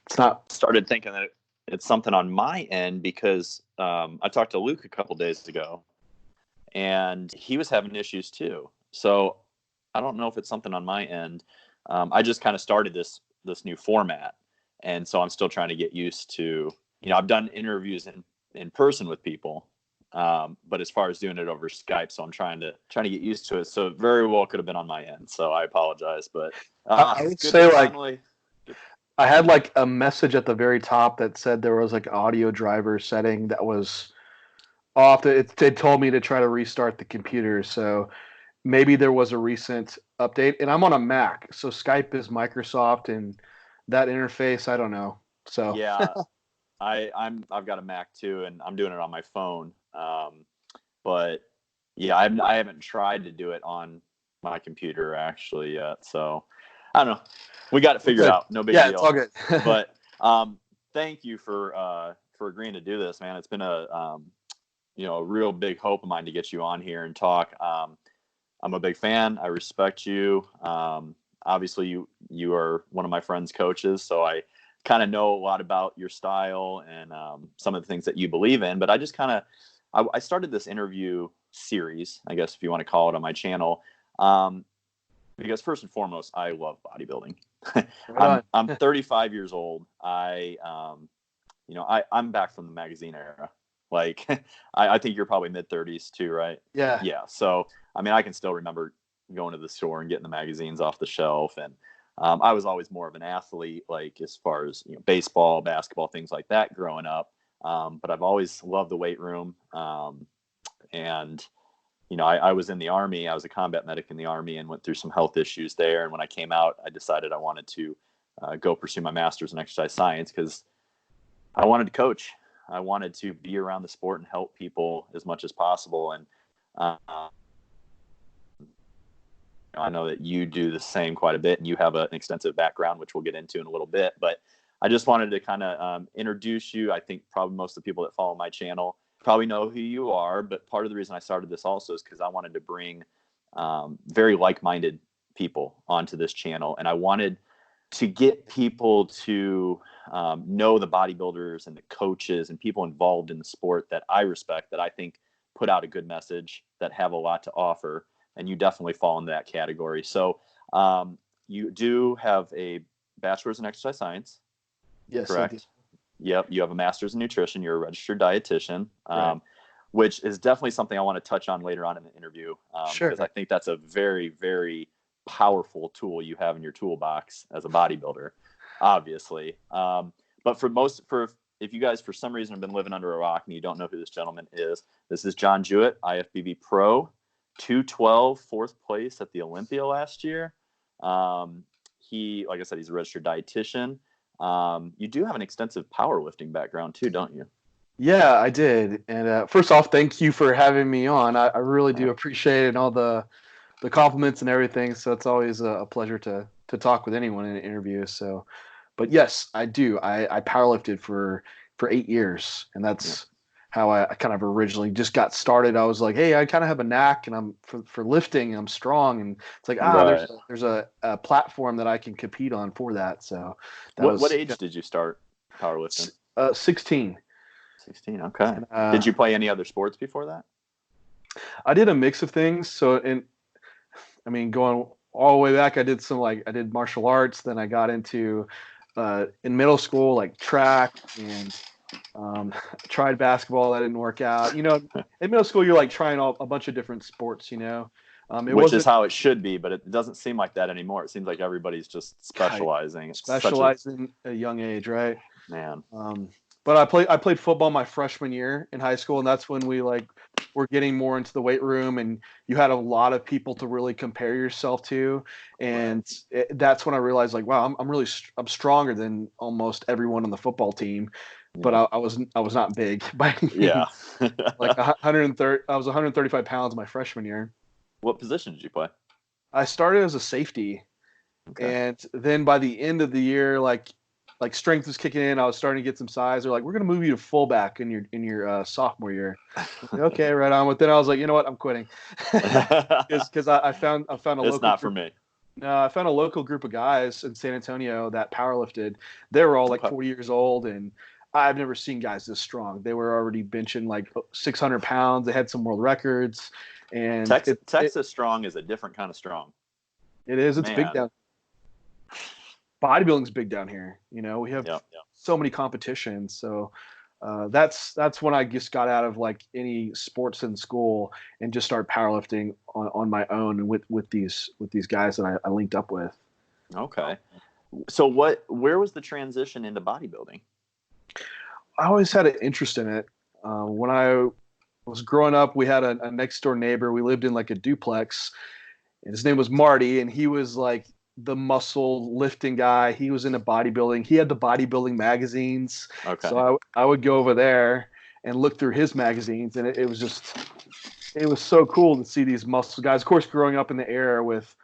it's not. Started thinking that it's something on my end because I talked to Luke a couple days ago, and he was having issues too. So I don't know if it's something on my end. I just kind of started this new format, and so I'm still trying to get used to. I've done interviews in person with people, but as far as doing it over Skype, so I'm trying to get used to it. So it very well could have been on my end. So I apologize, but I would say finally... I had like a message at the very top that said there was like an audio driver setting that was off. It told me to try to restart the computer. So maybe there was a recent update, and I'm on a Mac. So Skype is Microsoft, and that interface, I don't know. So yeah, I've got a Mac too, and I'm doing it on my phone. But yeah, I haven't tried to do it on my computer actually yet. So I don't know. We got it figured out. No big deal. Yeah, it's all good. But thank you for agreeing to do this, man. It's been a real big hope of mine to get you on here and talk. I'm a big fan. I respect you. Obviously, you are one of my friend's coaches, so I kind of know a lot about your style and some of the things that you believe in. But I just I started this interview series, I guess if you want to call it, on my channel. Because first and foremost, I love bodybuilding. I'm 35 years old. I'm back from the magazine era. Like, I think you're probably mid-30s too, right? Yeah. Yeah. So, I mean, I can still remember going to the store and getting the magazines off the shelf. And I was always more of an athlete, like as far as baseball, basketball, things like that growing up. But I've always loved the weight room. And I was in the Army. I was a combat medic in the Army and went through some health issues there. And when I came out, I decided I wanted to go pursue my master's in exercise science because I wanted to coach. I wanted to be around the sport and help people as much as possible. And I know that you do the same quite a bit, and you have an extensive background, which we'll get into in a little bit. But I just wanted to kind of introduce you. I think probably most of the people that follow my channel probably know who you are, but part of the reason I started this also is because I wanted to bring very like-minded people onto this channel, and I wanted to get people to know the bodybuilders and the coaches and people involved in the sport that I respect, that I think put out a good message, that have a lot to offer, and you definitely fall into that category. So you do have a bachelor's in exercise science, yes, correct? Yep. You have a master's in nutrition. You're a registered dietitian, right. Which is definitely something I want to touch on later on in the interview. Sure. Because I think that's a very, very powerful tool you have in your toolbox as a bodybuilder, obviously. But if you guys for some reason have been living under a rock and you don't know who this gentleman is, this is John Jewett, IFBB Pro, 212, fourth place at the Olympia last year. He, like I said, he's a registered dietitian. You do have an extensive powerlifting background too, don't you? Yeah, I did. And first off, thank you for having me on. I really do appreciate it, and all the compliments and everything. So it's always a pleasure to talk with anyone in an interview. So, but yes, I do. I powerlifted for 8 years, and that's how I kind of originally just got started. I was like, hey, I kind of have a knack, and I'm for lifting. I'm strong, and it's like there's a platform that I can compete on for that. So, what age did you start powerlifting? 16. 16. Okay. Did you play any other sports before that? I did a mix of things. So, going all the way back, I did martial arts. Then I got into in middle school, like track, and tried basketball. That didn't work out. In middle school, you're like trying a bunch of different sports. Which is how it should be, but it doesn't seem like that anymore. It seems like everybody's just specializing. Specializing at a young age, right? Man. But I played football my freshman year in high school, and that's when we were getting more into the weight room, and you had a lot of people to really compare yourself to, and that's when I realized, wow, I'm stronger than almost everyone on the football team, but I was not big by any means. Like 130, I was 135 pounds my freshman year. What position did you play? I started as a safety, and then by the end of the year, like strength was kicking in. I was starting to get some size. They're like, we're going to move you to fullback in your sophomore year. Okay, right on. But then I was like, you know what? I'm quitting because I found a local. It's not for me. I found a local group of guys in San Antonio that powerlifted. They were all like Okay. 40 years old, and I've never seen guys this strong. They were already benching like 600 pounds. They had some world records, and Texas strong is a different kind of strong, it's big man. down. Bodybuilding's big down here. We have Yep. so many competitions. So that's when I just got out of like any sports in school and just started powerlifting on my own with these guys that I linked up with. Okay. So where was the transition into bodybuilding? I always had an interest in it. When I was growing up, we had a next door neighbor. We lived in like a duplex, and his name was Marty, and he was like the muscle lifting guy. He was into bodybuilding. He had the bodybuilding magazines. Okay. So I would go over there and look through his magazines, and it was so cool to see these muscle guys. Of course, growing up in the era with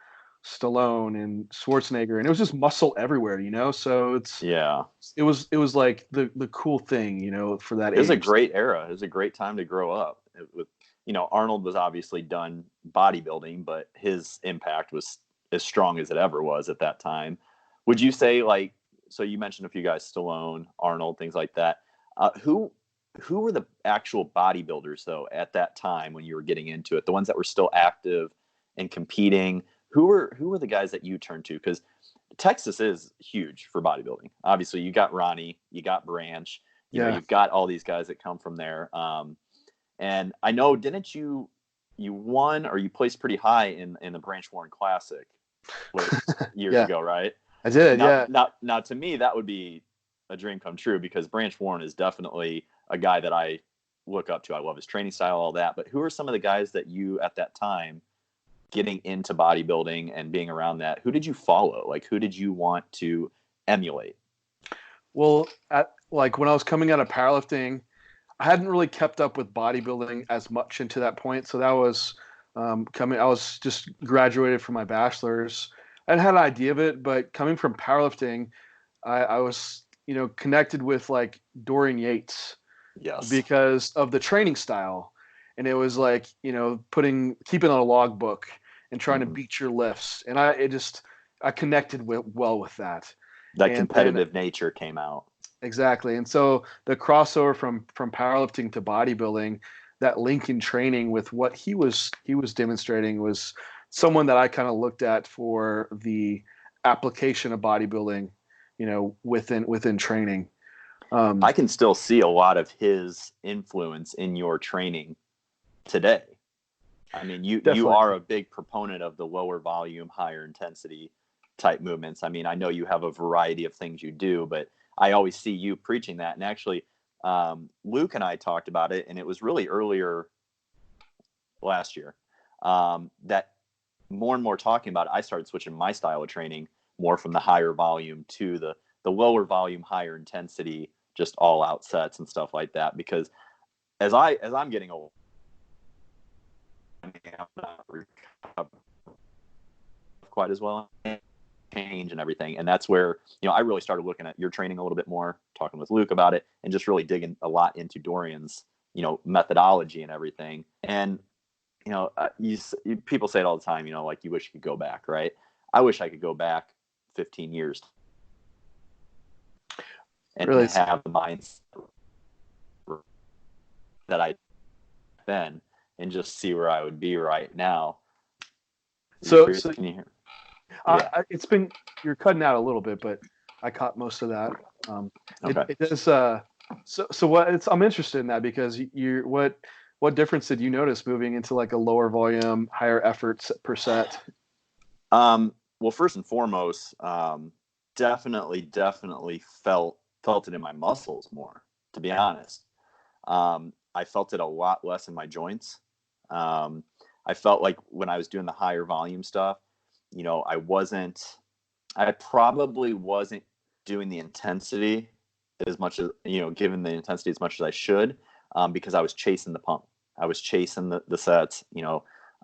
Stallone and Schwarzenegger, and it was just muscle everywhere, So Yeah. it was like the cool thing, for that It was a age. great era. It was a great time to grow up. Arnold was obviously done bodybuilding, but his impact was as strong as it ever was at that time. Would you say, like, so you mentioned a few guys, Stallone, Arnold, things like that. Who were the actual bodybuilders though at that time when you were getting into it? The ones that were still active and competing. Who were the guys that you turned to? Because Texas is huge for bodybuilding. Obviously, you got Ronnie, you got Branch. Yeah. You've got all these guys that come from there. And I know, didn't you won or you placed pretty high in the Branch Warren Classic years Yeah, ago, right? I did. Now, Yeah. now, to me, that would be a dream come true because Branch Warren is definitely a guy that I look up to. I love his training style, all that. But who are some of the guys that you, at that time, getting into bodybuilding and being around that, who did you follow? Like, who did you want to emulate? Well, like when I was coming out of powerlifting, I hadn't really kept up with bodybuilding as much into that point. So that was coming. I was just graduated from my bachelor's. I had an idea of it, but coming from powerlifting, I was connected with like Dorian Yates Yes. because of the training style, and it was like keeping on a logbook and trying to beat your lifts, and I connected well with that. That And then competitive nature came out. exactly. And so the crossover from powerlifting to bodybuilding, that link in training with what he was demonstrating was someone that I kind of looked at for the application of bodybuilding, within training. I can still see a lot of his influence in your training today. I mean, you Definitely. are a big proponent of the lower volume, higher intensity type movements. I mean, I know you have a variety of things you do, but I always see you preaching that. And actually, Luke and I talked about it, and it was really earlier last year that more and more talking about it, I started switching my style of training more from the higher volume to the lower volume, higher intensity, just all out sets and stuff like that. Because as I'm getting old, I'm not recovering quite as well, change and everything. And that's where, I really started looking at your training a little bit more, talking with Luke about it, and just really digging a lot into Dorian's, methodology and everything. And, people say it all the time, like you wish you could go back, right? I wish I could go back 15 years and Really. have the mindset that I then and just see where I would be right now. So Can you hear? Yeah. it's been, you're cutting out a little bit, but I caught most of that. Okay. It is. So what? I'm interested in that because what difference did you notice moving into like a lower volume, higher effort per set? Well, first and foremost, definitely felt it in my muscles more, to be honest. I felt it a lot less in my joints. I felt like when I was doing the higher volume stuff, I probably wasn't doing the intensity as much as, given the intensity as much as I should, because I was chasing the pump. I was chasing the sets.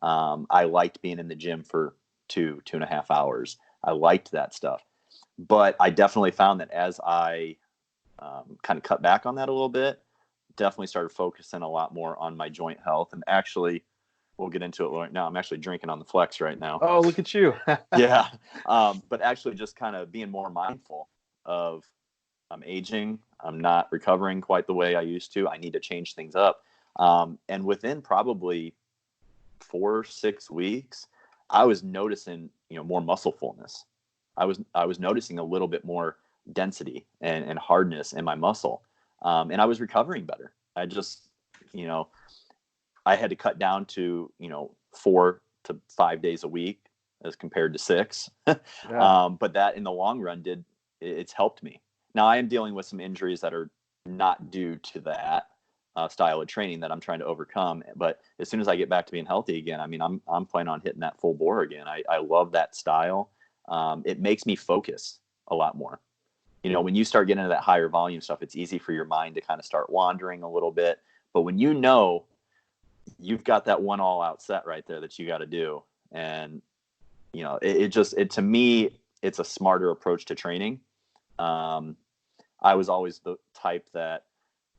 I liked being in the gym for 2.5 hours. I liked that stuff. But I definitely found that as I kind of cut back on that a little bit, definitely started focusing a lot more on my joint health. And actually, we'll get into it right now. I'm actually drinking on the flex right now. Oh, look at you. Yeah. But actually just kind of being more mindful of I'm aging. I'm not recovering quite the way I used to. I need to change things up. And within probably 4-6 weeks, I was noticing, more muscle fullness. I was noticing a little bit more density and hardness in my muscle. And I was recovering better. I just, I had to cut down to, 4 to 5 days a week as compared to 6. Yeah. But that in the long run it's helped me. Now I am dealing with some injuries that are not due to that style of training that I'm trying to overcome. But as soon as I get back to being healthy again, I mean, I'm planning on hitting that full bore again. I love that style. It makes me focus a lot more. When you start getting into that higher volume stuff, it's easy for your mind to kind of start wandering a little bit. But when you've got that one all out set right there that you got to do. And, to me, it's a smarter approach to training. I was always the type that,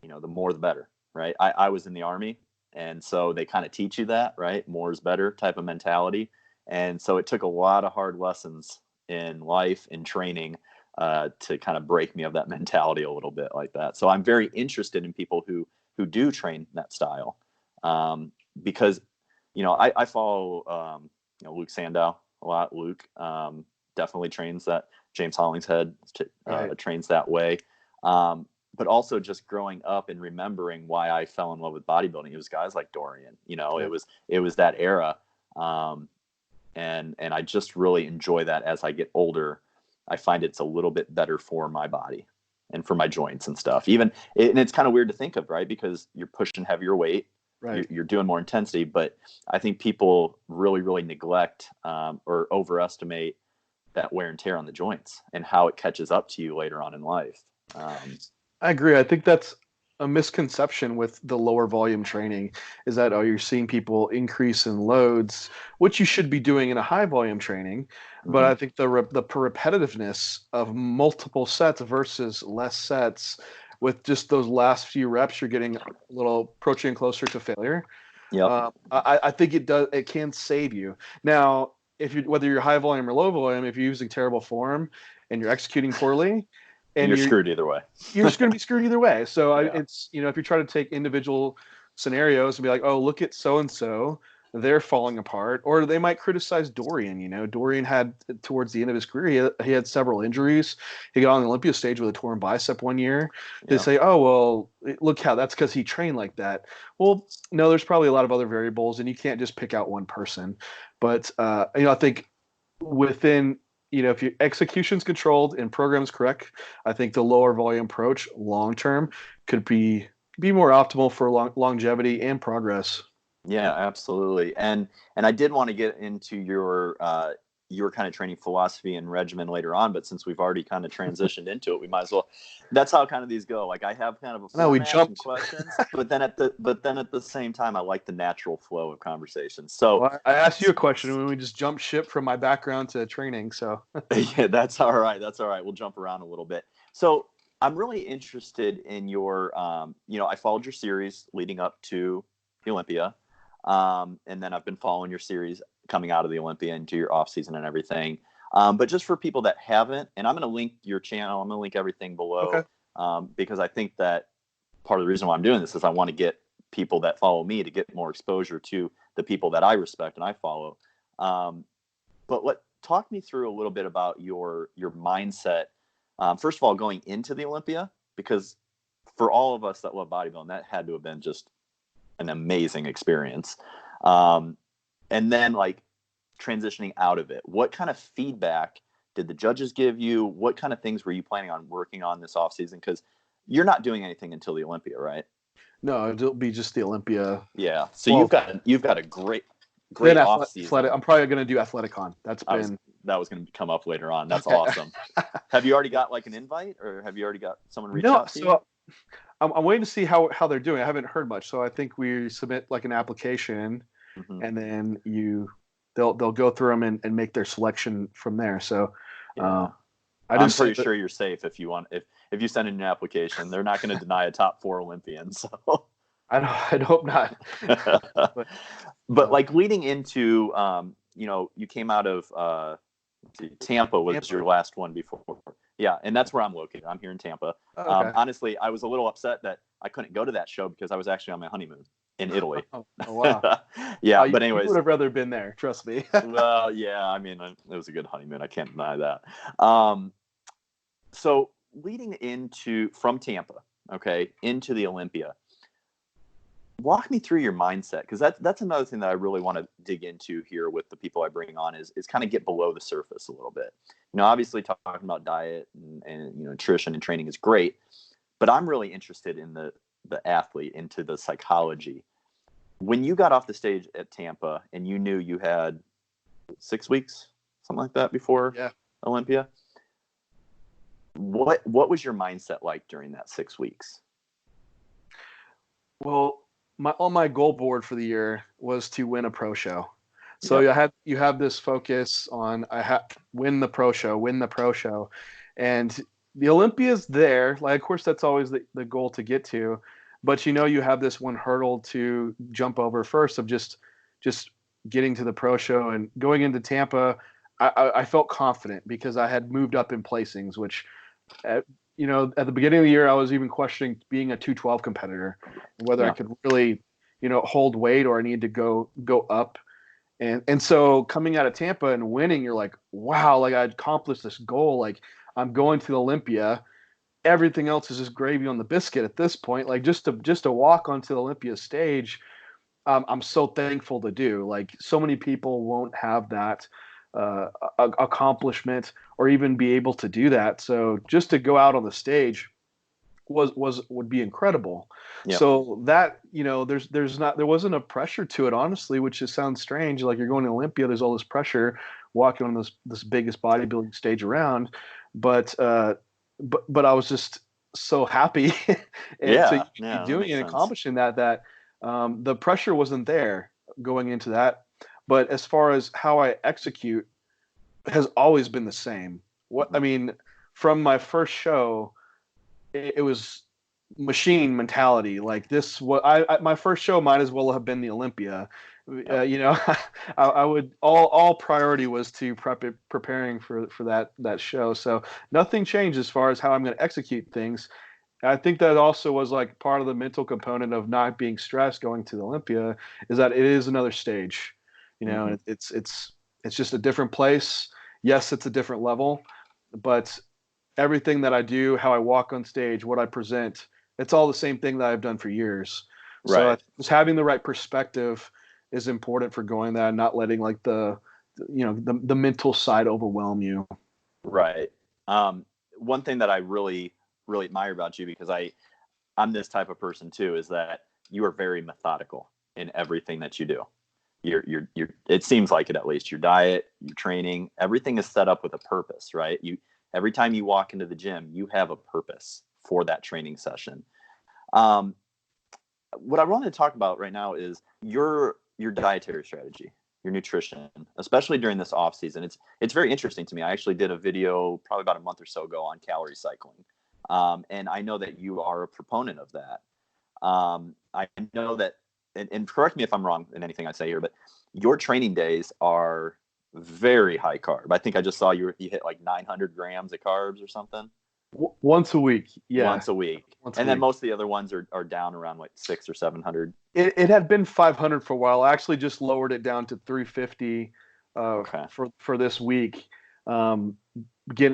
the more the better, right? I was in the Army. And so they kind of teach you that, right? More is better type of mentality. And so it took a lot of hard lessons in life, in training, to kind of break me of that mentality a little bit like that. So I'm very interested in people who do train that style. Because, I follow, Luke Sandow a lot. Luke definitely trains that. James Hollingshead trains that way. But also just growing up and remembering why I fell in love with bodybuilding. It was guys like Dorian, it was that era. And I just really enjoy that as I get older. I find it's a little bit better for my body and for my joints and stuff. And it's kind of weird to think of, right? Because you're pushing heavier weight, right? You're doing more intensity, but I think people really, really neglect or overestimate that wear and tear on the joints and how it catches up to you later on in life. I agree. I think that's a misconception with the lower volume training is that, you're seeing people increase in loads, which you should be doing in a high volume training. Mm-hmm. But I think the repetitiveness of multiple sets versus less sets with just those last few reps, you're getting a little approaching closer to failure. Yeah. I think it can save you. Now, whether you're high volume or low volume, if you're using terrible form and you're executing poorly, and you're screwed either way. You're just going to be screwed either way. So it's, if you try to take individual scenarios and be like, oh, look at so-and-so, they're falling apart. Or they might criticize Dorian. Dorian had, towards the end of his career, he had several injuries. He got on the Olympia stage with a torn bicep one year. They say, oh, well, look how that's because he trained like that. Well, no, there's probably a lot of other variables, and you can't just pick out one person. But, I think within – if your execution's controlled and program's correct, I think the lower volume approach long term could be more optimal for longevity and progress. Yeah, absolutely. And I did want to get into your kind of training philosophy and regimen later on, but since we've already kind of transitioned into it, we might as well. That's how kind of these go. Like I have kind of a format and questions, but then at the same time, I like the natural flow of conversation. So I asked you a question when we just jumped ship from my background to training. So yeah, that's all right. We'll jump around a little bit. So I'm really interested in your, I followed your series leading up to the Olympia. And then I've been following your series coming out of the Olympia into your off season and everything. But just for people that haven't, and I'm going to link your channel, I'm going to link everything below, because I think that part of the reason why I'm doing this is I want to get people that follow me to get more exposure to the people that I respect and I follow. But talk me through a little bit about your mindset. First of all, going into the Olympia, because for all of us that love bodybuilding, that had to have been just an amazing experience. And then like transitioning out of it, what kind of feedback did the judges give you? What kind of things were you planning on working on this off season? Because you're not doing anything until the Olympia, right? No, it'll be just the Olympia. Yeah. So you've got a great off season. I'm probably going to do Athleticon. That was going to come up later on. That's awesome. Have you already got like an invite, or have you already got someone reach out to you? I'm waiting to see how they're doing. I haven't heard much, so I think we submit like an application, and then they'll go through them and make their selection from there. So I'm pretty sure you're safe if you send in an application. They're not going to deny a top 4 Olympian. So I'd hope not. But like leading into, you came out of Tampa was your last one before. Yeah, and that's where I'm located. I'm here in Tampa. Okay. Honestly, I was a little upset that I couldn't go to that show because I was actually on my honeymoon in Italy. Oh, wow. Yeah, You, but anyways. you would have rather been there, trust me. Well, yeah, I mean, it was a good honeymoon. I can't deny that. So leading from Tampa, okay, into the Olympia, walk me through your mindset, because that's another thing that I really want to dig into here with the people I bring on is kind of get below the surface a little bit. Obviously talking about diet and nutrition and training is great, but I'm really interested in the athlete, into the psychology. When you got off the stage at Tampa and you knew you had 6 weeks, something like that, before Olympia, what was your mindset like during that 6 weeks? Well, my goal board for the year was to win a pro show. So you have this focus on win the pro show, and the Olympia's there. Like, of course, that's always the goal to get to, but you have this one hurdle to jump over first of just getting to the pro show. And going into Tampa, I felt confident because I had moved up in placings, which at the beginning of the year I was even questioning being a 212 competitor and whether I could really hold weight or I need to go up. And so coming out of Tampa and winning, you're like, wow, like I accomplished this goal. Like, I'm going to the Olympia. Everything else is just gravy on the biscuit at this point. Like, just to walk onto the Olympia stage, I'm so thankful to do. Like, so many people won't have that accomplishment or even be able to do that. So just to go out on the stage would be incredible. Yep. So that, there wasn't a pressure to it, honestly, which just sounds strange. Like, you're going to Olympia, there's all this pressure walking on this biggest bodybuilding stage around. But I was just so happy to be doing and accomplishing that the pressure wasn't there going into that. But as far as how I execute has always been the same. From my first show, it was machine mentality. Like, my first show might as well have been the Olympia. I would all priority was to preparing for that show. So nothing changed as far as how I'm going to execute things. I think that also was like part of the mental component of not being stressed going to the Olympia, is that it is another stage, and it's just a different place. Yes, it's a different level, but everything that I do, how I walk on stage, what I present, it's all the same thing that I've done for years. Right. So just having the right perspective is important for going there and not letting like the mental side overwhelm you. Right. One thing that I really, really admire about you, because I'm this type of person too, is that you are very methodical in everything that you do. You're it seems like it, at least. Your diet, your training, everything is set up with a purpose, right? Every time you walk into the gym, you have a purpose for that training session. What I wanted to talk about right now is your dietary strategy, your nutrition, especially during this off season. It's very interesting to me. I actually did a video probably about a month or so ago on calorie cycling. And I know that you are a proponent of that. I know that, and correct me if I'm wrong in anything I say here, but your training days are very high carb. I think I just saw you hit like 900 grams of carbs or something. Once a week. Yeah. Once a week. Then most of the other ones are down around like 600 or 700. It had been 500 for a while. I actually just lowered it down to 350 for this week.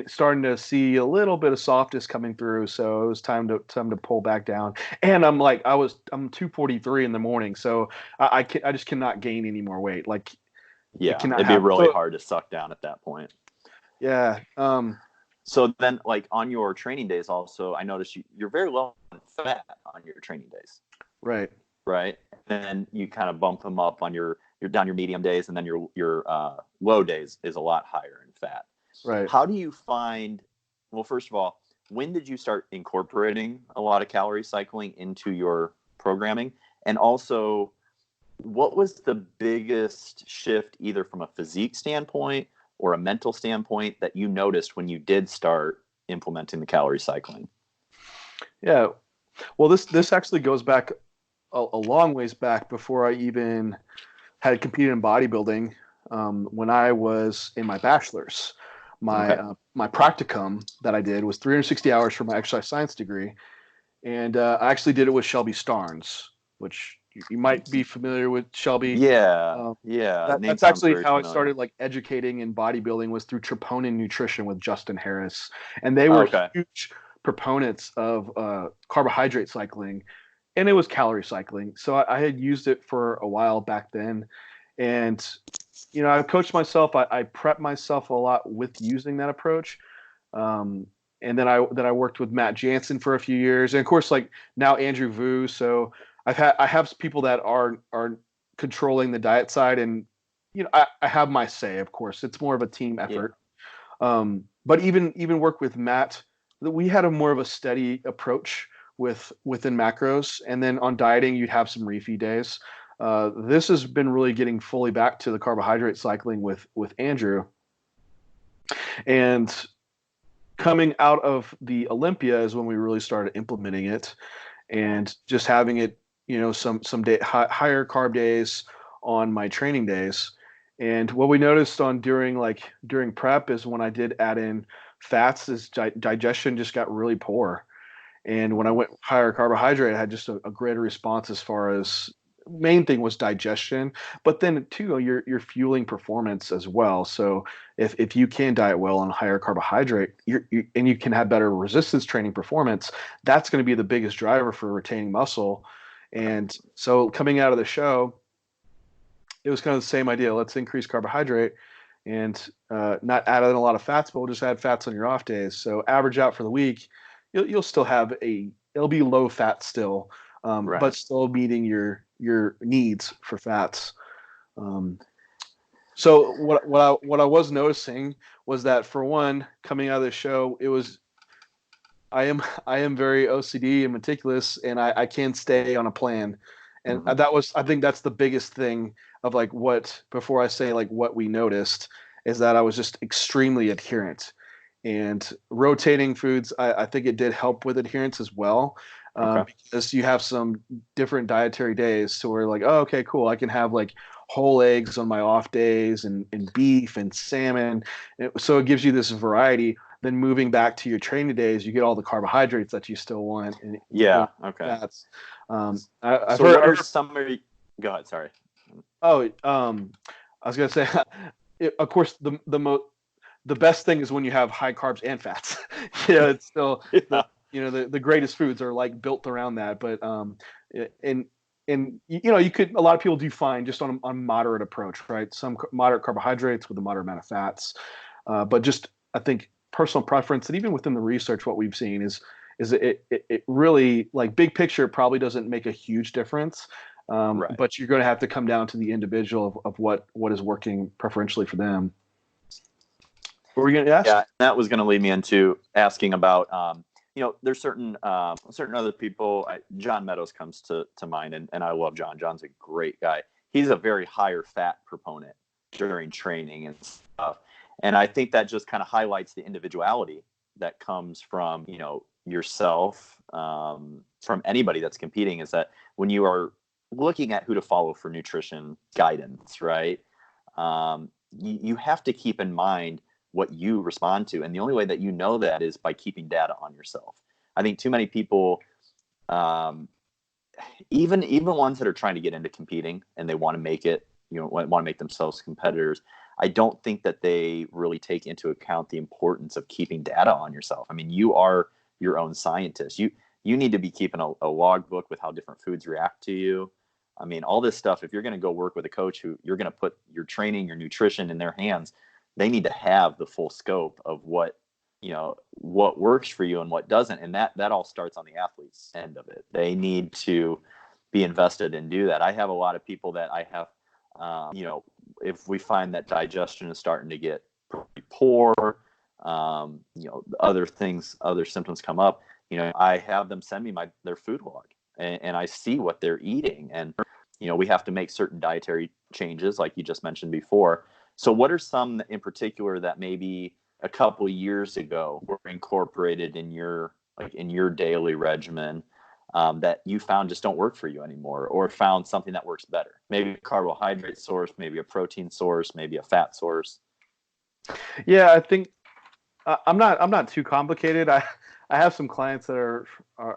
Starting to see a little bit of softness coming through, so it was time to pull back down. And I'm 243 in the morning, so I just cannot gain any more weight. Like, it'd be really hard to suck down at that point. Yeah. So then, like, on your training days, also, I noticed you're very low on fat on your training days. Right. Right. And then you kind of bump them up on your medium days, and then your low days is a lot higher in fat. Right. How do you find? Well, first of all, when did you start incorporating a lot of calorie cycling into your programming? And also, what was the biggest shift, either from a physique standpoint or a mental standpoint, that you noticed when you did start implementing the calorie cycling? Yeah. Well, this actually goes back a long ways back before I even had competed in bodybuilding when I was in my bachelor's. My Okay. my practicum that I did was 360 hours for my exercise science degree, and I actually did it with Shelby Starnes, which you might be familiar with Shelby. Yeah. Um, Yeah. Name that's sounds actually very how I familiar. started like educating in bodybuilding was through Troponin Nutrition with Justin Harris, and they were Okay. huge proponents of carbohydrate cycling, and it was calorie cycling. So I had used it for a while back then, and I coached myself. I prepped myself a lot with using that approach. Um, and then I worked with Matt Jansen for a few years, and of course, like now Andrew Vu. So I have people that are controlling the diet side, and I have my say. Of course, it's more of a team Yeah. effort. But even work with Matt, we had a more of a steady approach within macros, and then on dieting, you'd have some refeed days. This has been really getting fully back to the carbohydrate cycling with Andrew, and coming out of the Olympia is when we really started implementing it and just having it, some higher carb days on my training days. And what we noticed during prep is when I did add in fats, is digestion just got really poor. And when I went higher carbohydrate, I had just a greater response as far as main thing was digestion, but then too you're fueling performance as well. So if you can diet well on higher carbohydrate, and you can have better resistance training performance, that's going to be the biggest driver for retaining muscle. And so coming out of the show, it was kind of the same idea. Let's increase carbohydrate and not add in a lot of fats, but we'll just add fats on your off days. So average out for the week, you'll still have it'll be low fat still, Right. but still meeting your needs for fats. Um, so what I was noticing was that, for one, coming out of the show, I am very OCD and meticulous, and I can stay on a plan, and Hmm. I think that's the biggest thing of like what before I say like what we noticed is that I was just extremely adherent, and rotating foods I think it did help with adherence as well, Okay. because you have some different dietary days, so we're like, oh, okay, cool, I can have like whole eggs on my off days and beef and salmon, so it gives you this variety. Then moving back to your training days, you get all the carbohydrates that you still want, and Yeah. the Okay. fats. I've So heard. what are some of your, go ahead, sorry. Oh, I was gonna say, of course, the best thing is when you have high carbs and fats. It's still the Yeah. the greatest foods are like built around that. But and you could, a lot of people do fine just on moderate approach, right? Some moderate carbohydrates with a moderate amount of fats, but just I think personal preference, and even within the research, what we've seen is it really, like, big picture, probably doesn't make a huge difference. Right. But you're going to have to come down to the individual of what is working preferentially for them. What were you going to ask? Yeah, that was going to lead me into asking about, there's certain other people. John Meadows comes to mind, and I love John. John's a great guy. He's a very higher fat proponent during training and stuff, and I think that just kind of highlights the individuality that comes from yourself, from anybody that's competing. Is that when you are looking at who to follow for nutrition guidance, right? You have to keep in mind what you respond to. And the only way that you know that is by keeping data on yourself. I think too many people, um, even ones that are trying to get into competing and they want to make it, want to make themselves competitors, I don't think that they really take into account the importance of keeping data on yourself. I mean, you are your own scientist. You need to be keeping a log book with how different foods react to you. I mean, all this stuff, if you're going to go work with a coach who you're going to put your training, your nutrition in their hands, they need to have the full scope of what works for you and what doesn't. And that all starts on the athlete's end of it. They need to be invested and do that. I have a lot of people that I have, if we find that digestion is starting to get pretty poor, other symptoms come up, I have them send me their food log, and I see what they're eating. And, we have to make certain dietary changes, like you just mentioned before. So what are some in particular that maybe a couple years ago were incorporated in your daily regimen, that you found just don't work for you anymore, or found something that works better? Maybe a carbohydrate source, maybe a protein source, maybe a fat source. Yeah, I think I'm not too complicated. I have some clients that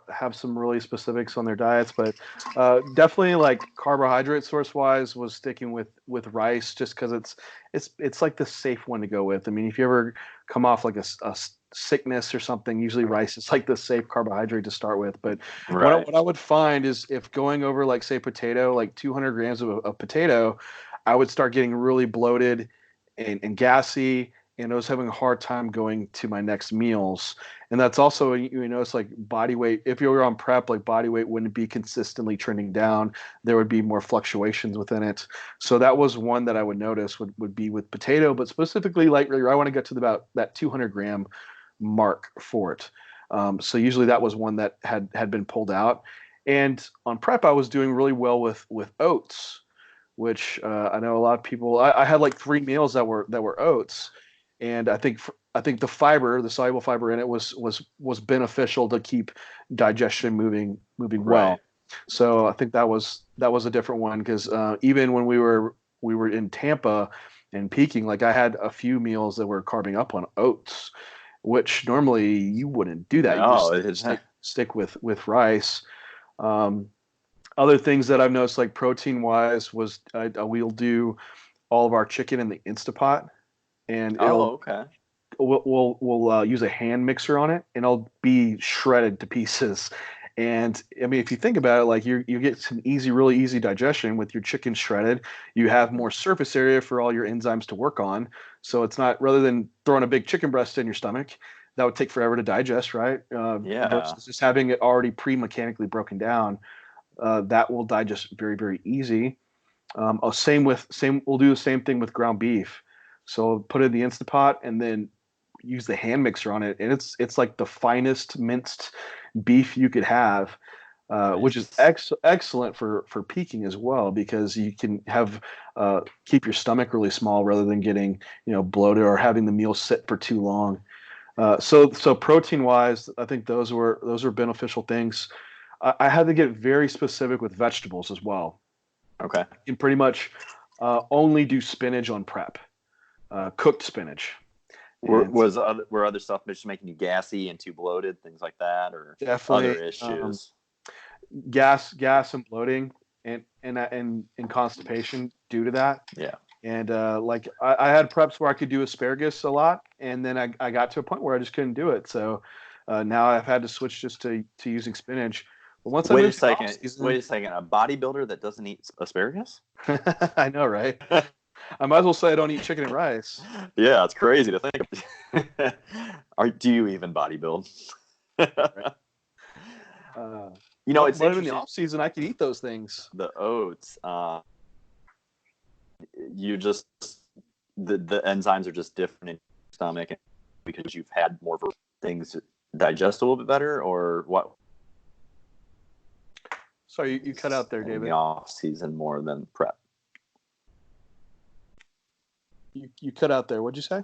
have some really specifics on their diets, but definitely like carbohydrate source wise was sticking with rice just because it's like the safe one to go with. I mean, if you ever come off like a sickness or something, usually rice is like the safe carbohydrate to start with. But Right. what I would find is if going over like say potato, like 200 grams of potato, I would start getting really bloated and gassy, and I was having a hard time going to my next meals. And that's also, you know, it's like body weight. If you were on prep, like body weight wouldn't be consistently trending down. There would be more fluctuations within it. So that was one that I would notice would be with potato, but specifically like I want to get to about that 200-gram mark for it. So usually that was one that had been pulled out. And on prep, I was doing really well with oats, which I know a lot of people. I had like 3 meals that were oats, and I think the fiber, the soluble fiber in it, was beneficial to keep digestion moving Right. well. So I think that was a different one because even when we were in Tampa and peaking, like I had a few meals that were carbing up on oats, which normally you wouldn't do that. You No, just stick with rice. Um, Other things that I've noticed, like protein wise, was we'll do all of our chicken in the Instapot, and oh, okay. we'll use a hand mixer on it, and it'll be shredded to pieces. And I mean, if you think about it, like you get some really easy digestion with your chicken shredded. You have more surface area for all your enzymes to work on. So it's not, rather than throwing a big chicken breast in your stomach, that would take forever to digest, right? Yeah. Versus just having it already pre-mechanically broken down, that will digest very, very easy. We'll do the same thing with ground beef. So put it in the Instapot and then use the hand mixer on it, and it's like the finest minced beef you could have, which is Nice. excellent for peaking as well because you can have keep your stomach really small rather than getting bloated or having the meal sit for too long. So protein wise, I think those were beneficial things. I had to get very specific with vegetables as well. Okay. You can pretty much only do spinach on prep, cooked spinach, and Were other stuff just making you gassy and too bloated, things like that, or other definitely issues? gas and bloating and constipation due to that. Yeah. And like I had preps where I could do asparagus a lot, and then I got to a point where I just couldn't do it. So now I've had to switch just to using spinach. But once I Wait a moved to the off second. Wait season, a second. A bodybuilder that doesn't eat asparagus? I know, right? I might as well say I don't eat chicken and rice. Yeah, it's crazy to think of. Do you even bodybuild? Right? Uh, It's but in the interesting. off season, I could eat those things. The oats. You just the enzymes are just different in your stomach because you've had more things digest a little bit better, or what? Sorry, you cut out there, In the David. off season more than prep. You cut out there. What'd you say?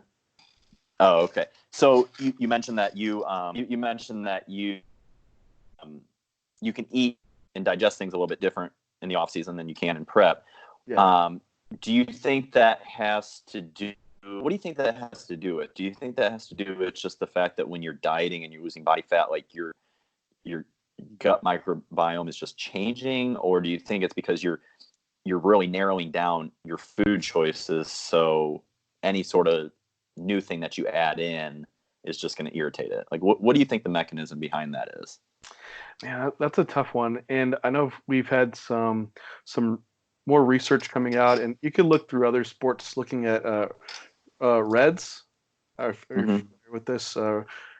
Oh, okay. So you mentioned that you mentioned that you can eat and digest things a little bit different in the off season than you can in prep. Yeah. Do you think that has to do? What do you think that has to do with? Do you think that has to do with just the fact that when you're dieting and you're losing body fat, like your gut microbiome is just changing, or do you think it's because you're really narrowing down your food choices, so any sort of new thing that you add in is just going to irritate it? Like, what do you think the mechanism behind that is? Yeah, that's a tough one. And I know we've had some more research coming out, and you can look through other sports looking at REDS. Are you Mm-hmm. familiar with this?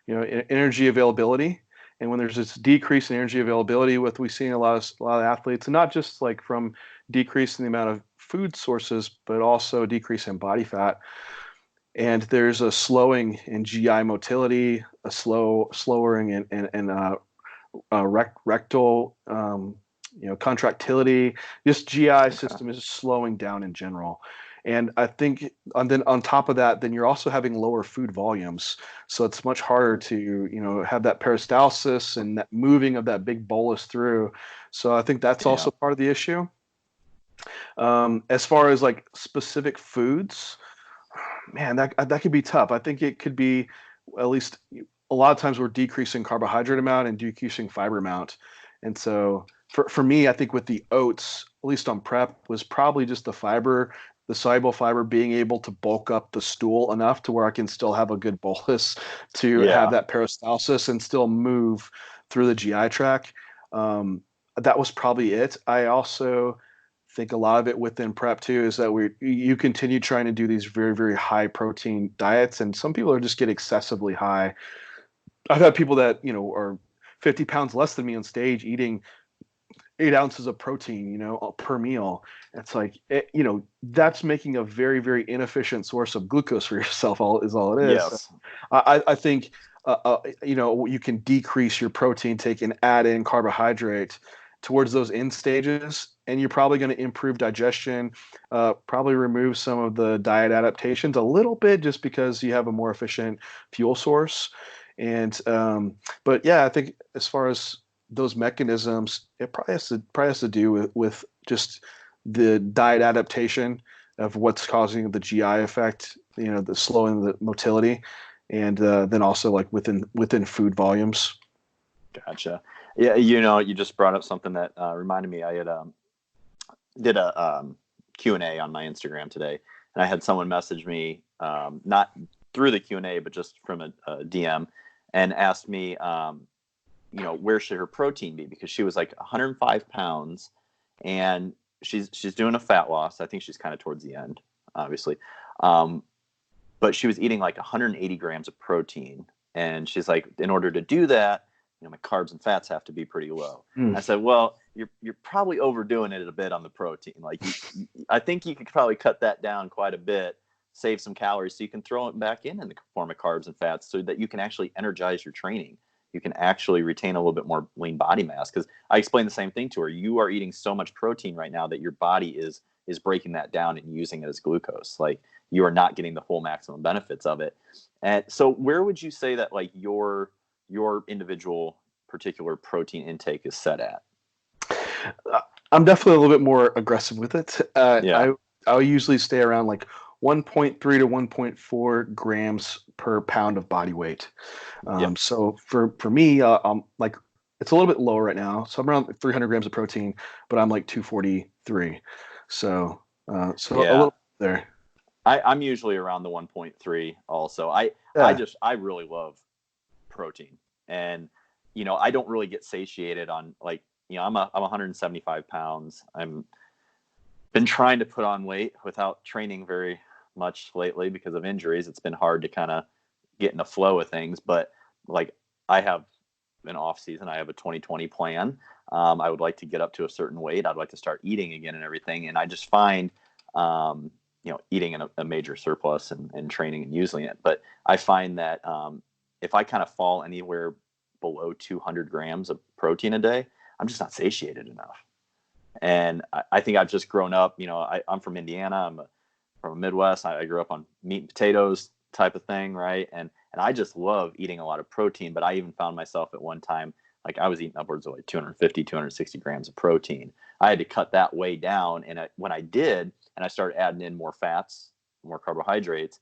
Energy availability. And when there's this decrease in energy availability, with we see in a lot of athletes, and not just like from decrease in the amount of food sources, but also decrease in body fat. And there's a slowing in GI motility, a slowing in rectal, contractility. This GI Okay. system is slowing down in general. And I think, and then on top of that, then you're also having lower food volumes. So it's much harder to, have that peristalsis and that moving of that big bolus through. So I think that's Yeah. also part of the issue. As far as like specific foods, man, that could be tough. I think it could be, at least a lot of times we're decreasing carbohydrate amount and decreasing fiber amount. And so for me, I think with the oats, at least on prep, was probably just the fiber, the soluble fiber being able to bulk up the stool enough to where I can still have a good bolus to have Yeah. that peristalsis and still move through the GI tract. That was probably it. I also think a lot of it within prep too is that you continue trying to do these very, very high protein diets, and some people are just get excessively high. I've had people that are 50 pounds less than me on stage eating 8 ounces of protein, per meal. It's like that's making a very, very inefficient source of glucose for yourself. All it is. So Yes. I think you can decrease your protein take and add in carbohydrate towards those end stages, and you're probably going to improve digestion, probably remove some of the diet adaptations a little bit just because you have a more efficient fuel source. And but yeah, I think as far as those mechanisms, it probably has to do with just the diet adaptation of what's causing the GI effect, the slowing the motility, and then also like within food volumes. Gotcha. Yeah. You just brought up something that reminded me. I had did a Q&A on my Instagram today, and I had someone message me, not through the Q&A, but just from a DM, and asked me, where should her protein be? Because she was like 105 pounds, and she's doing a fat loss. I think she's kind of towards the end, obviously. But she was eating like 180 grams of protein, and she's like, in order to do that, my carbs and fats have to be pretty low. I said, well, you're probably overdoing it a bit on the protein. Like, I think you could probably cut that down quite a bit, save some calories, so you can throw it back in the form of carbs and fats, so that you can actually energize your training. You can actually retain a little bit more lean body mass. Because I explained the same thing to her. You are eating so much protein right now that your body is breaking that down and using it as glucose. Like, you are not getting the full maximum benefits of it. And so where would you say that like your individual particular protein intake is set at? I'm definitely a little bit more aggressive with it. Yeah. I'll usually stay around like 1.3 to 1.4 grams per pound of body weight. Yep. So for me, I'm like, it's a little bit lower right now. So I'm around 300 grams of protein, but I'm like 243. So a Yeah. little there. I'm usually around the 1.3 also. Yeah. I really love protein, and I don't really get satiated on, like, I'm 175 pounds. I'm been trying to put on weight without training very much lately because of injuries. It's been hard to kind of get in the flow of things, but like, I have an off season. I have a 2020 plan. I would like to get up to a certain weight. I'd like to start eating again and everything. And I just find, eating in a major surplus and training and using it. But I find that if I kind of fall anywhere below 200 grams of protein a day, I'm just not satiated enough. And I think I've just grown up, I'm from Indiana. I'm from the Midwest. I grew up on meat and potatoes type of thing. Right. And I just love eating a lot of protein, but I even found myself at one time, like, I was eating upwards of like 250, 260 grams of protein. I had to cut that way down. And when I did, and I started adding in more fats, more carbohydrates,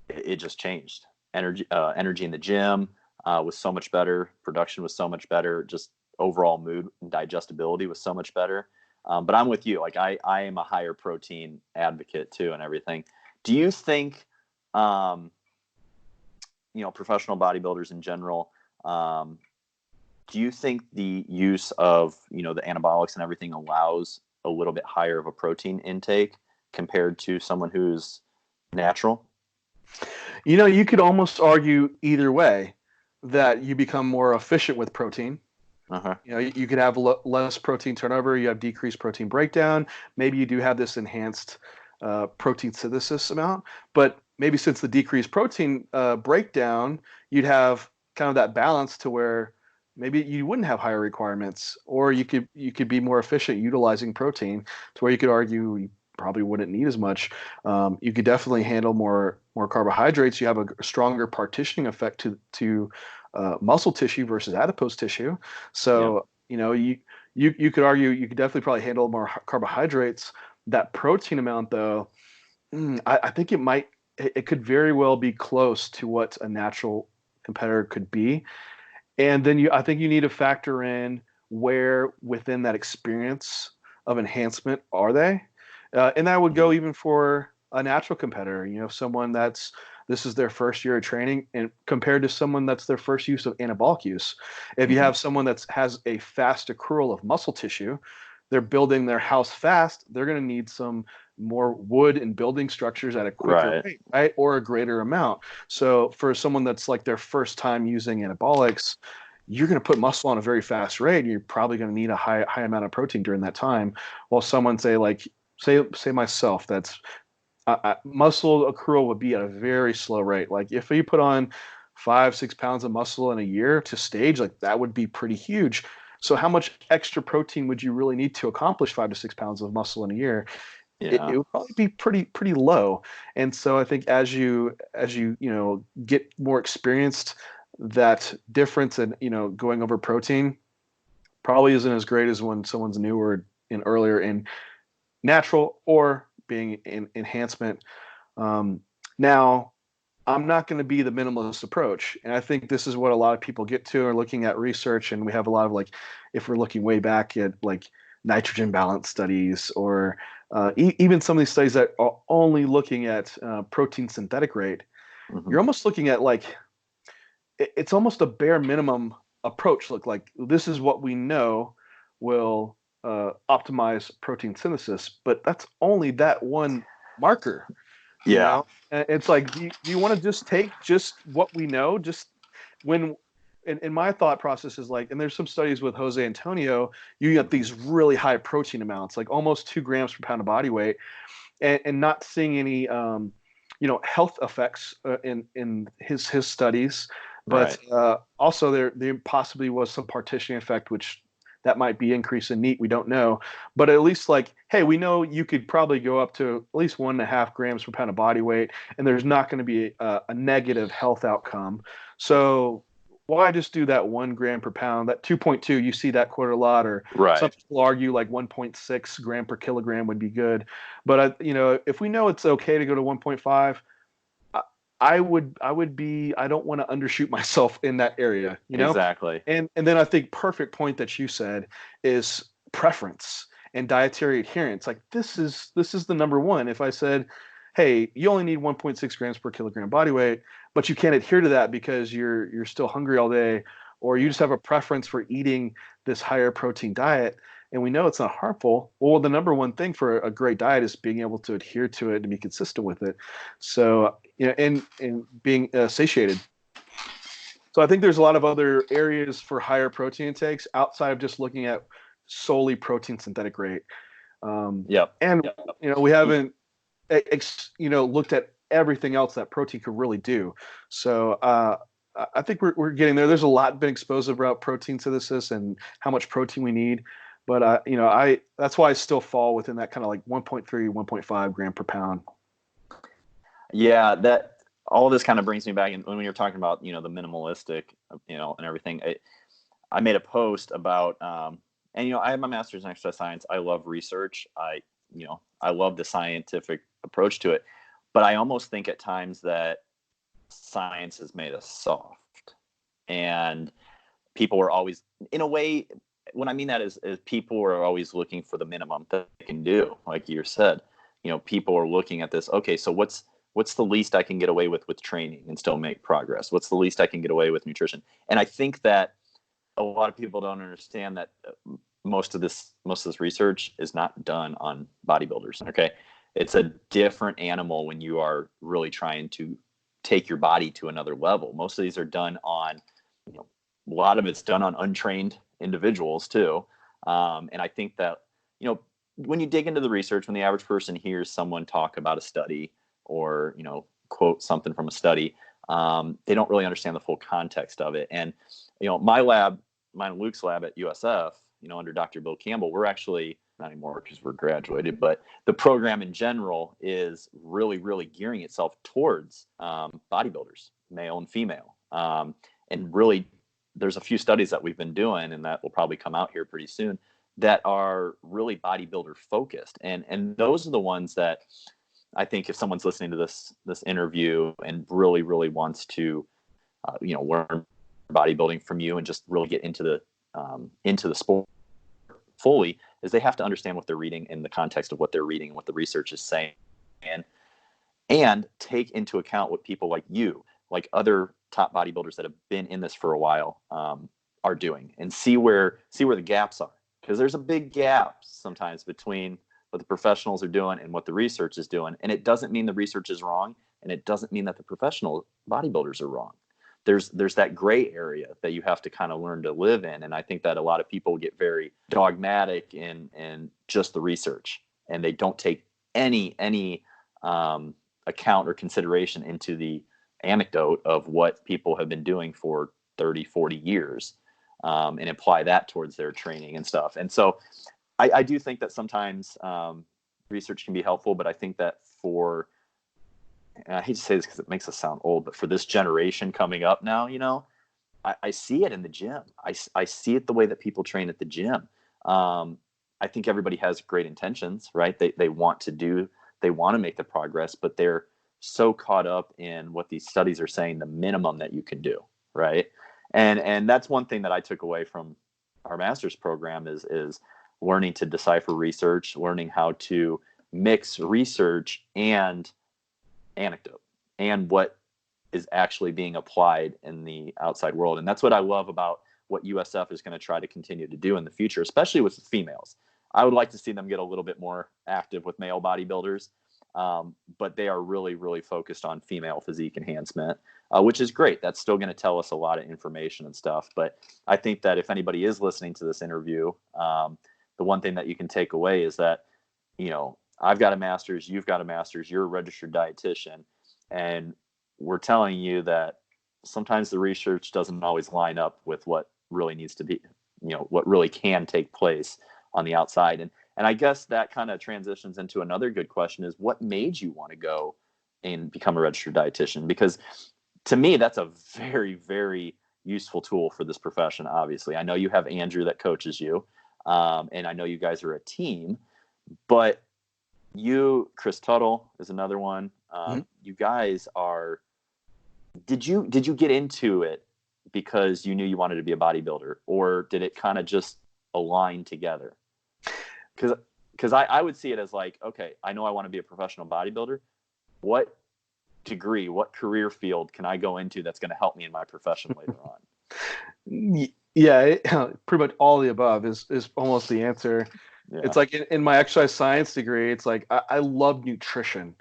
it just changed. Energy in the gym was so much better. Production was so much better. Just overall mood and digestibility was so much better. But I'm with you. Like, I am a higher protein advocate too, and everything. Do you think, professional bodybuilders in general, do you think the use of, the anabolics and everything allows a little bit higher of a protein intake compared to someone who's natural? You could almost argue either way, that you become more efficient with protein. Uh-huh. You could have less protein turnover. You have decreased protein breakdown. Maybe you do have this enhanced protein synthesis amount, but maybe since the decreased protein breakdown, you'd have kind of that balance to where maybe you wouldn't have higher requirements, or you could be more efficient utilizing protein to where you could argue probably wouldn't need as much. You could definitely handle more carbohydrates. You have a stronger partitioning effect to muscle tissue versus adipose tissue. Yeah. So you could argue you could definitely probably handle more carbohydrates. That protein amount, though, I think it could very well be close to what a natural competitor could be. And then I think you need to factor in where within that experience of enhancement are they, and that would go Mhm. even for a natural competitor. Someone this is their first year of training, and compared to someone that's their first use of anabolic use. If you Mhm. have someone that has a fast accrual of muscle tissue, they're building their house fast. They're going to need some more wood and building structures at a quicker Right. rate, right, or a greater amount. So for someone that's like their first time using anabolics, you're going to put muscle on a very fast rate. You're probably going to need a high amount of protein during that time. While someone say myself, that's muscle accrual would be at a very slow rate. Like if you put on 5-6 pounds of muscle in a year to stage, like that would be pretty huge. So how much extra protein would you really need to accomplish 5 to 6 pounds of muscle in a year? It Yeah. would probably be pretty low. And so I think get more experienced, that difference in going over protein probably isn't as great as when someone's newer and earlier in natural or being in enhancement. Um, Now, I'm not going to be the minimalist approach. And I think this is what a lot of people get to are looking at research. And we have a lot of if we're looking way back at nitrogen balance studies or even some of these studies that are only looking at protein synthetic rate, Mhm. you're almost looking at it's almost a bare minimum approach. Look, like this is what we know will optimize protein synthesis, but that's only that one marker. Yeah. And it's like, do you want to just take just what we know? Just when, in my thought process is and there's some studies with Jose Antonio, you get these really high protein amounts, like almost 2 grams per pound of body weight, and not seeing any, health effects in his studies. But Right. also there possibly was some partitioning effect, which that might be increase in NEAT. We don't know, but at least hey, we know you could probably go up to at least 1.5 grams per pound of body weight, and there's not going to be a negative health outcome. So why just do that 1 gram per pound? That 2.2, you see that quote a lot, or some Right. people argue 1.6 gram per kilogram would be good. But if we know it's okay to go to 1.5, I don't want to undershoot myself in that area. Exactly. And then I think perfect point that you said is preference and dietary adherence. Like this is the number one. If I said, hey, you only need 1.6 grams per kilogram body weight, but you can't adhere to that because you're still hungry all day, or you just have a preference for eating this higher protein diet, and we know it's not harmful. Well, the number one thing for a great diet is being able to adhere to it and be consistent with it. So, and being satiated. So I think there's a lot of other areas for higher protein intakes outside of just looking at solely protein synthetic rate. Yep. And Yep. we haven't looked at everything else that protein could really do. So I think we're getting there. There's a lot been exposed about protein synthesis and how much protein we need. But I that's why I still fall within that kind of 1.3, 1.5 gram per pound. Yeah, that all this kind of brings me back. And when you're talking about, the minimalistic, and everything, I made a post about, and, I have my master's in exercise science. I love research. I love the scientific approach to it, but I almost think at times that science has made us soft, and people are always, in a way, what I mean that is people are always looking for the minimum that they can do. Like you said, people are looking at this. Okay, so what's the least I can get away with training and still make progress? What's the least I can get away with nutrition? And I think that a lot of people don't understand that most of this research is not done on bodybuilders. Okay, it's a different animal when you are really trying to take your body to another level. Most of these are done on, a lot of it's done on untrained individuals too. And I think that, when you dig into the research, when the average person hears someone talk about a study or, quote something from a study, they don't really understand the full context of it. And, mine and Luke's lab at USF, under Dr. Bill Campbell, we're actually not anymore because we're graduated, but the program in general is really, really gearing itself towards bodybuilders, male and female. And really, there's a few studies that we've been doing, and that will probably come out here pretty soon, that are really bodybuilder focused. And those are the ones that I think if someone's listening to this interview and really, really wants to, learn bodybuilding from you and just really get into the sport fully, is they have to understand what they're reading in the context of what they're reading and what the research is saying, and take into account what people like you, like other top bodybuilders that have been in this for a while, are doing, and see where the gaps are, because there's a big gap sometimes between what the professionals are doing and what the research is doing. And it doesn't mean the research is wrong, and it doesn't mean that the professional bodybuilders are wrong. There's that gray area that you have to kind of learn to live in. And I think that a lot of people get very dogmatic in just the research, and they don't take any account or consideration into the anecdote of what people have been doing for 30, 40 years, and apply that towards their training and stuff. And so I do think that sometimes research can be helpful, but I think that and I hate to say this because it makes us sound old, but for this generation coming up now, I see it in the gym. I see it the way that people train at the gym. I think everybody has great intentions, right? They want to make the progress, but they're so caught up in what these studies are saying, the minimum that you can do, right? And that's one thing that I took away from our master's program is learning to decipher research, learning how to mix research and anecdote and what is actually being applied in the outside world. And that's what I love about what USF is going to try to continue to do in the future, especially with the females. I would like to see them get a little bit more active with male bodybuilders, but they are really, really focused on female physique enhancement, which is great. That's still going to tell us a lot of information and stuff. But I think that if anybody is listening to this interview, the one thing that you can take away is that, I've got a master's, you've got a master's, you're a registered dietitian, and we're telling you that sometimes the research doesn't always line up with what really needs to be, what really can take place on the outside. And I guess that kind of transitions into another good question, is what made you want to go and become a registered dietitian? Because to me, that's a very, very useful tool for this profession. Obviously, I know you have Andrew that coaches you, and I know you guys are a team, but Chris Tuttle is another one. You guys are, did you get into it because you knew you wanted to be a bodybuilder, or did it kind of just align together? Because I would see it as like, okay, I know I want to be a professional bodybuilder. What degree, what career field can I go into that's going to help me in my profession later on? Yeah, pretty much all the above is almost the answer. Yeah. It's like in my exercise science degree, it's like I love nutrition,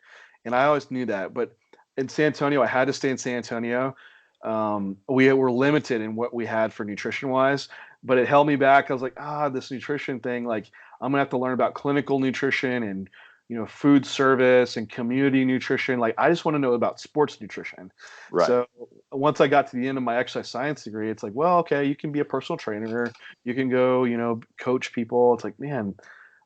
and I always knew that. But in San Antonio, I had to stay in San Antonio. We were limited in what we had for nutrition wise, but it held me back. I was like, this nutrition thing, like I'm gonna have to learn about clinical nutrition and food service and community nutrition. Like I just want to know about sports nutrition. Right. So once I got to the end of my exercise science degree, it's like, well, okay, you can be a personal trainer, you can go, coach people. It's like, man,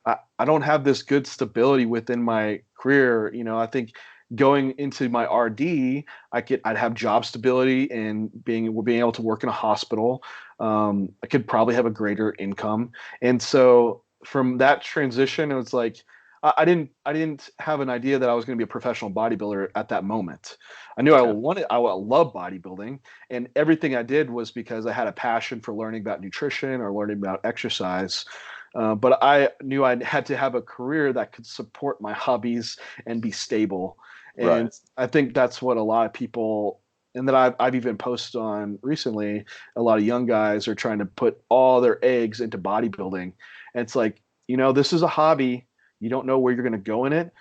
I don't have this good stability within my career. I think going into my RD, I'd have job stability and being able to work in a hospital. I could probably have a greater income. And so from that transition, it was like, I didn't have an idea that I was going to be a professional bodybuilder at that moment. I knew I love bodybuilding, and everything I did was because I had a passion for learning about nutrition or learning about exercise. But I knew I had to have a career that could support my hobbies and be stable. And right. I think that's what a lot of people, and that I've even posted on recently, a lot of young guys are trying to put all their eggs into bodybuilding. And it's like, this is a hobby. You don't know where you're going to go in it.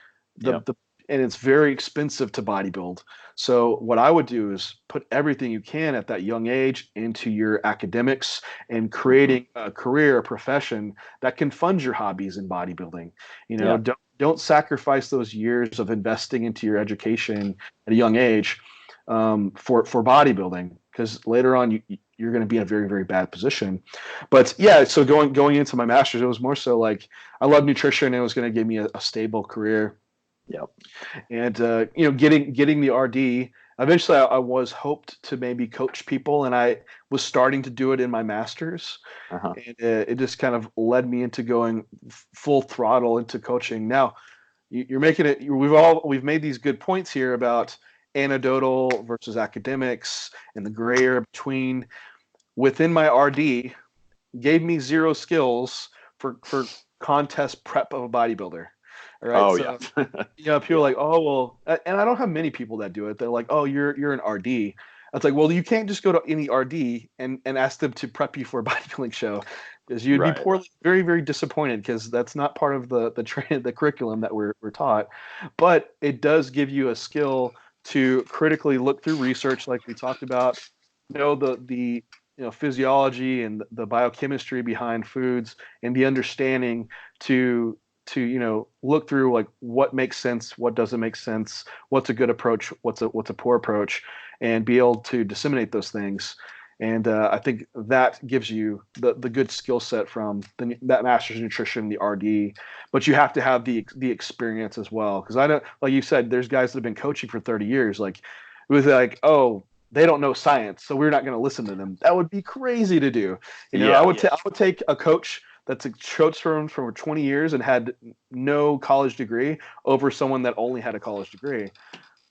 And it's very expensive to bodybuild. So what I would do is put everything you can at that young age into your academics and creating a career, a profession that can fund your hobbies in bodybuilding. Don't sacrifice those years of investing into your education at a young age for bodybuilding, because later on you're going to be in a very, very bad position. But yeah, so going into my master's, it was more so like I love nutrition and it was going to give me a stable career. Yep. And getting the RD. Eventually, I was hoped to maybe coach people, and I was starting to do it in my master's. Uh-huh. And it just kind of led me into going full throttle into coaching. Now, you're making it. We've made these good points here about anecdotal versus academics and the gray area between. Within my RD, gave me zero skills for contest prep of a bodybuilder. All right. Oh, So, yeah. people are like, oh, well, and I don't have many people that do it. They're like, oh, you're an RD. It's like, well, you can't just go to any RD and ask them to prep you for a bodybuilding show, because you'd be Right. very, very disappointed, because that's not part of the curriculum that we're taught. But it does give you a skill to critically look through research, like we talked about, the physiology and the biochemistry behind foods, and the understanding to look through like what makes sense, what doesn't make sense, what's a good approach, what's a poor approach, and be able to disseminate those things. And I think that gives you the good skill set from that master's in nutrition, the RD. But you have to have the experience as well, because I know, like you said, there's guys that have been coaching for 30 years. Like it was like, oh, they don't know science, so we're not going to listen to them. That would be crazy to do. Yeah, I would take a coach that's a coach for 20 years and had no college degree over someone that only had a college degree.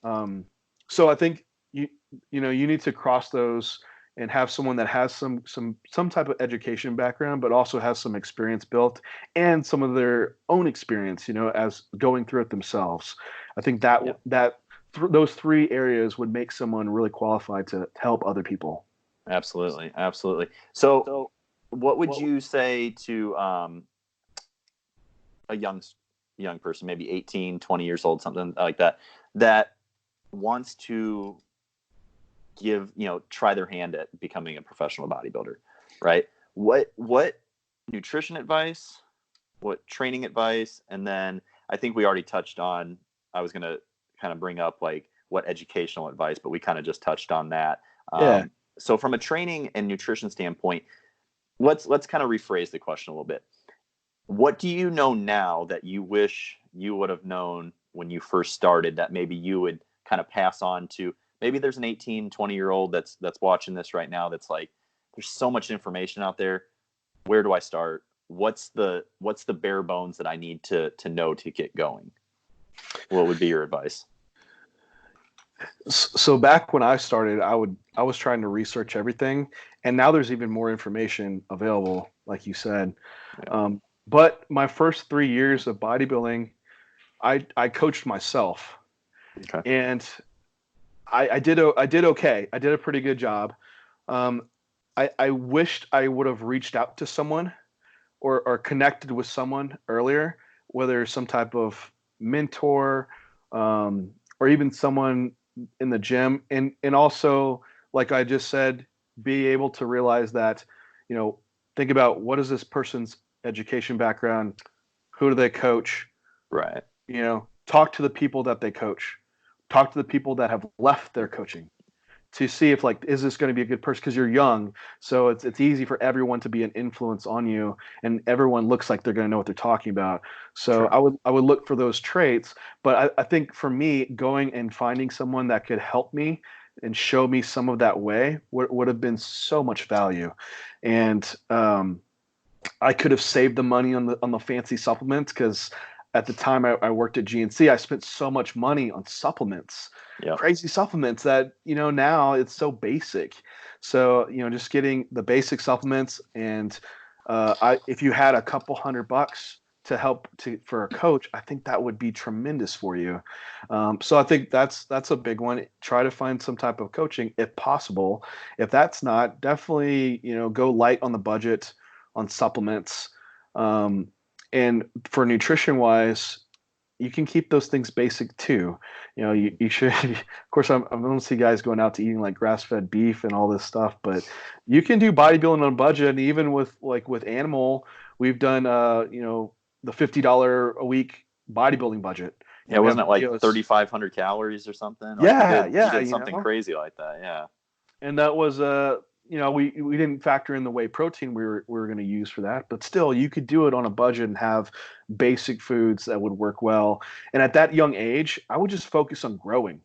So I think you need to cross those and have someone that has some type of education background, but also has some experience built and some of their own experience, as going through it themselves. I think that those three areas would make someone really qualified to help other people. Absolutely. Absolutely. So what would you say to a young person, maybe 18, 20 years old, something like that wants to try their hand at becoming a professional bodybuilder, right? What nutrition advice, what training advice, and then I think we already touched on, I was going to kind of bring up like what educational advice, but we kind of just touched on that. Yeah. So from a training and nutrition standpoint, let's kind of rephrase the question a little bit. What do you know now that you wish you would have known when you first started, that maybe you would kind of pass on to, maybe there's an 18, 20-year-old that's watching this right now that's like, there's so much information out there. Where do I start? What's the bare bones that I need to know to get going? What would be your advice? So back when I started, I was trying to research everything, and now there's even more information available, like you said. Yeah. But my first 3 years of bodybuilding, I coached myself, Okay. and I did okay. I did a pretty good job. I wished I would have reached out to someone or connected with someone earlier, whether some type of mentor, or even someone in the gym, and also, like I just said, be able to realize that, think about what is this person's education background, who do they coach, Right. Talk to the people that they coach, talk to the people that have left their coaching, to see if, like, is this going to be a good person, because you're young, so it's easy for everyone to be an influence on you, and everyone looks like they're going to know what they're talking about. So Sure. I would look for those traits. But I think for me, going and finding someone that could help me and show me some of that way would have been so much value. And I could have saved the money on the fancy supplements, because at the time I worked at GNC, I spent so much money on supplements, Yeah. crazy supplements that, now it's so basic. So, just getting the basic supplements, and if you had a couple $100 to help for a coach, I think that would be tremendous for you. So I think that's a big one. Try to find some type of coaching if possible. If that's not, definitely, go light on the budget on supplements. And for nutrition wise, you can keep those things basic too. You should, of course, I don't see guys going out to eating like grass-fed beef and all this stuff, but you can do bodybuilding on budget. And even with animal, we've done, the $50 a week bodybuilding budget. Yeah, We wasn't have it like videos. 3,500 calories or something? Like Yeah, you yeah, did something crazy like that. Yeah. And that was we didn't factor in the whey protein we were going to use for that, but still you could do it on a budget and have basic foods that would work well. And at that young age, I would just focus on growing.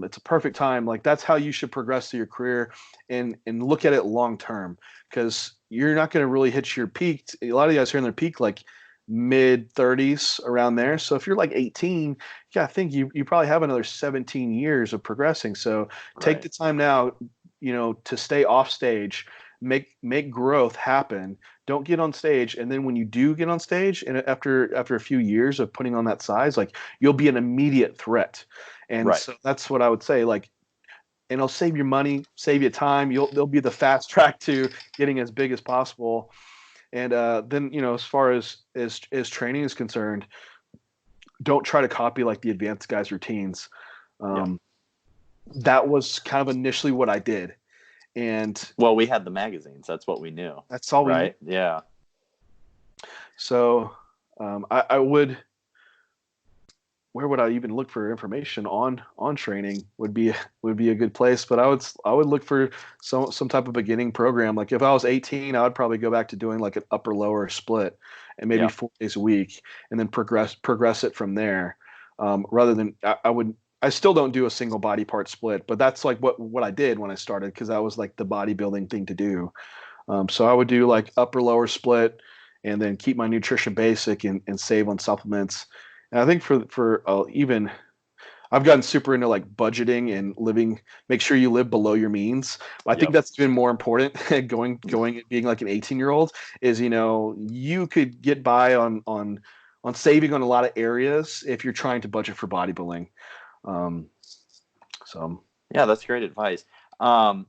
It's a perfect time. Like that's how you should progress through your career and look at it long term, because you're not going to really hit your peak. A lot of you guys are in their peak like mid 30s around there. So if you're like 18, yeah, I think you probably have another 17 years of progressing. So take the time now, to stay off stage, make growth happen. Don't get on stage, and then when you do get on stage, and after a few years of putting on that size, like you'll be an immediate threat. And Right. so that's what I would say. Like, and it'll save your money, save you time. They'll be the fast track to getting as big as possible. And then as far as training is concerned, don't try to copy like the advanced guys' routines. That was kind of initially what I did. And well, we had the magazines. That's what we knew. That's all we knew. Right? Yeah. So I would. Where would I even look for information on training? Would be a good place. But I would look for some type of beginning program. Like if I was 18, I would probably go back to doing like an upper lower split, and maybe 4 days a week, and then progress it from there. Rather than I still don't do a single body part split, but that's like what I did when I started, because that was like the bodybuilding thing to do. So I would do like upper lower split, and then keep my nutrition basic and save on supplements. And I think for even, I've gotten super into like budgeting and living. Make sure you live below your means. I think that's even more important. going being like an 18-year-old is you could get by on saving on a lot of areas if you're trying to budget for bodybuilding. So yeah, that's great advice. I'm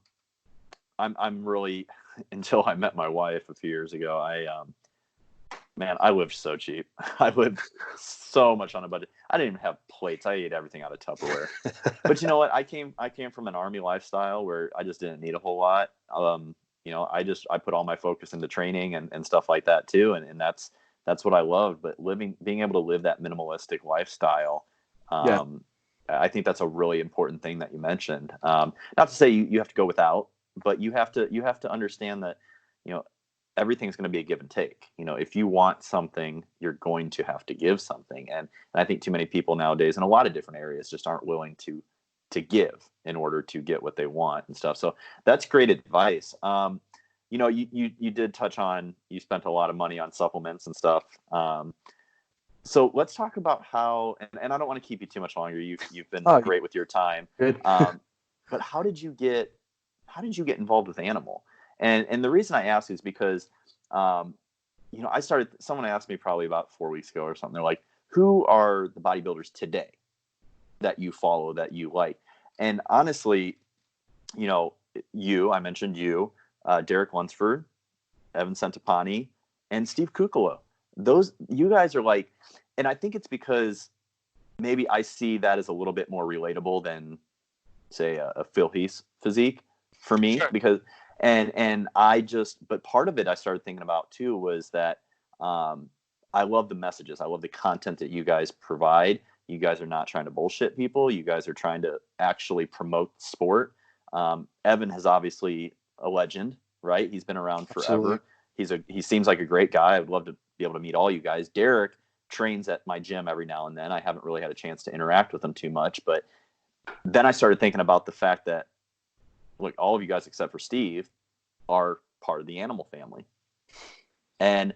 really, until I met my wife a few years ago, I lived so cheap. I lived so much on a budget. I didn't even have plates. I ate everything out of Tupperware. But you know what? I came from an Army lifestyle where I just didn't need a whole lot. I put all my focus into training and stuff like that too. And that's what I loved. But being able to live that minimalistic lifestyle, I think that's a really important thing that you mentioned. Not to say you have to go without, but you have to understand that, everything's going to be a give and take. If you want something, you're going to have to give something. And I think too many people nowadays in a lot of different areas just aren't willing to give in order to get what they want and stuff. So that's great advice. You did touch on, you spent a lot of money on supplements and stuff. So let's talk about how, and I don't want to keep you too much longer. You've been great with your time. Good. But how did you get involved with animal? And the reason I ask is because, someone asked me probably about 4 weeks ago or something. They're like, who are the bodybuilders today that you follow, that you like? And honestly, I mentioned you, Derek Lunsford, Evan Centopani, and Steve Kucalo. You guys are like, and I think it's because maybe I see that as a little bit more relatable than, say, a Phil Heath physique for me. Sure. Because but part of it I started thinking about too was that I love the messages. I love the content that you guys provide. You guys are not trying to bullshit people. You guys are trying to actually promote sport. Evan is obviously a legend, right? He's been around forever. Absolutely. He seems like a great guy. I would love to be able to meet all you guys. Derek trains at my gym every now and then. I haven't really had a chance to interact with him too much, but then I started thinking about the fact that, look, all of you guys except for Steve are part of the animal family. And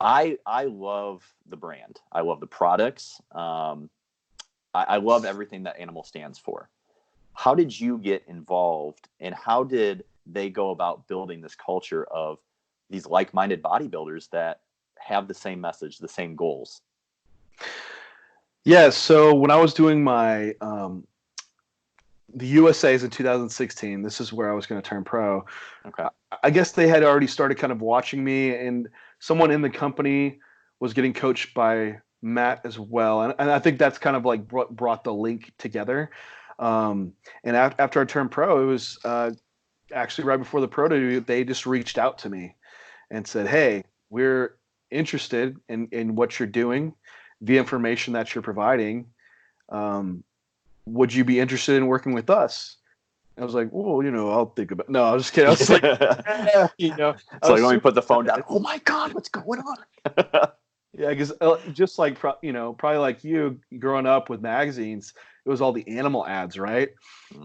I love the brand. I love the products. I love everything that animal stands for. How did you get involved, and how did they go about building this culture of these like-minded bodybuilders that have the same message, the same goals? Yeah. So when I was doing my, the USA's in 2016, this is where I was going to turn pro. Okay. I guess they had already started kind of watching me, and someone in the company was getting coached by Matt as well. And I think that's kind of like brought the link together. And after I turned pro, it was actually right before the pro debut, they just reached out to me and said, "Hey, we're interested in what you're doing, the information that you're providing. Would you be interested in working with us?" I was like, well, I'll think about it. No, I was just kidding. I was like, It's like, let me put the phone down. Oh my God, what's going on? Yeah, because just like probably like you growing up with magazines, it was all the animal ads, right?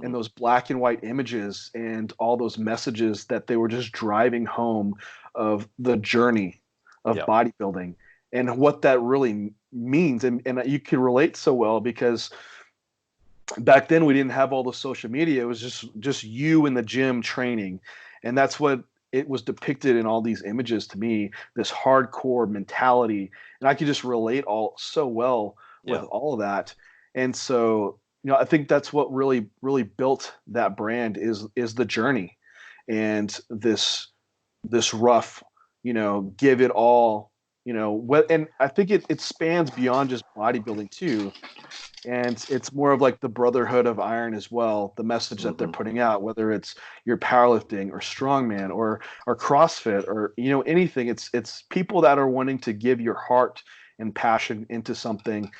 And those black and white images and all those messages that they were just driving home of the journey of Yep. bodybuilding and what that really means. And you can relate so well because back then we didn't have all the social media. It was just you in the gym training, and that's what it was depicted in all these images to me. This hardcore mentality, and I could just relate all so well with all of that. And so I think that's what really built that brand is the journey, and this rough, give it all. And I think it spans beyond just bodybuilding too, and it's more of like the brotherhood of iron as well, the message that they're putting out, whether it's your powerlifting or strongman or CrossFit or anything. It's people that are wanting to give your heart and passion into something.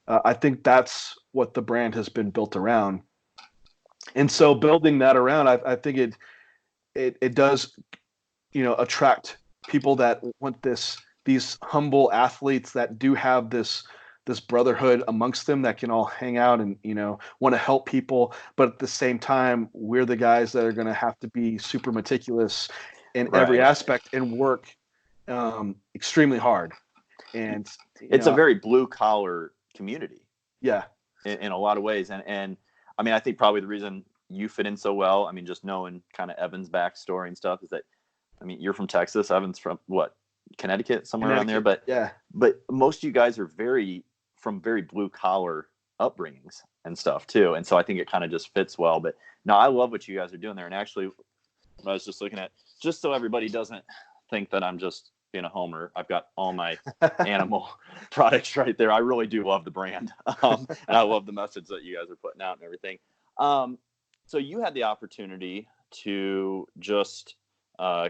I think that's what the brand has been built around, and so building that around, I think it does attract people that want these humble athletes that do have this brotherhood amongst them, that can all hang out and want to help people, but at the same time we're the guys that are going to have to be super meticulous in every aspect and work extremely hard. And it's a very blue collar community. Yeah. In a lot of ways. And I mean, I think probably the reason you fit in so well, I mean, just knowing kind of Evan's backstory and stuff, is that, I mean, you're from Texas, Evan's from what, Connecticut, somewhere around there. But most of you guys are from very blue collar upbringings and stuff too. And so I think it kind of just fits well. But no, I love what you guys are doing there. And actually, I was just looking at, just so everybody doesn't think that I'm just being a homer, I've got all my animal products right there. I really do love the brand. And I love the message that you guys are putting out and everything. So you had the opportunity to just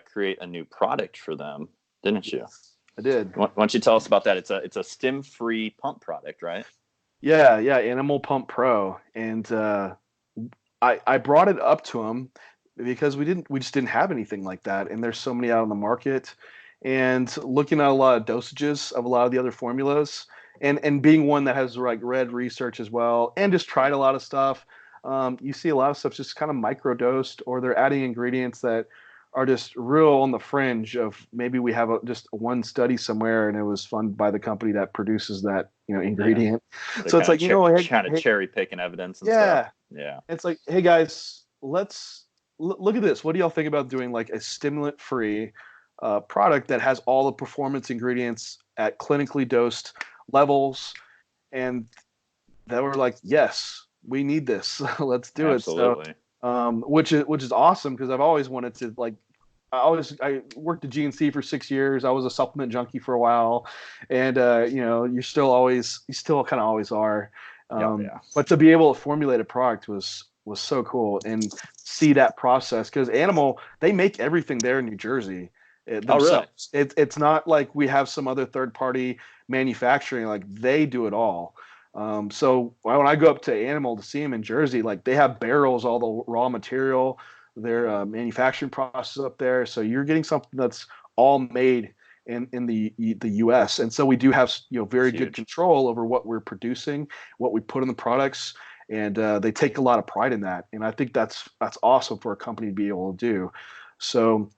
create a new product for them, didn't you? I did. Why don't you tell us about that? It's a stim-free pump product, right? Yeah, Animal Pump Pro. And I brought it up to him because we just didn't have anything like that. And there's so many out on the market. And looking at a lot of dosages of a lot of the other formulas, and being one that has like read research as well, and just tried a lot of stuff, you see a lot of stuff just kind of microdosed, or they're adding ingredients that are just real on the fringe of maybe we have just one study somewhere and it was funded by the company that produces that ingredient. Yeah. So it's like kind of cherry picking evidence and stuff. Yeah. It's like, hey guys, let's look at this. What do y'all think about doing like a stimulant free product that has all the performance ingredients at clinically dosed levels? And they were like, yes, we need this. Let's do Absolutely. it. So, which is awesome, because I've always wanted to, like, I worked at GNC for 6 years. I was a supplement junkie for a while, and you still kind of always are. But to be able to formulate a product was so cool, and see that process, because Animal, they make everything there in New Jersey themselves. Oh, really? It's not like we have some other third party manufacturing. Like, they do it all. So when I go up to Animal to see them in Jersey, like, they have barrels, all the raw material, their manufacturing process up there. So you're getting something that's all made in the U.S. And so we do have very good control over what we're producing, what we put in the products, and they take a lot of pride in that. And I think that's awesome for a company to be able to do. So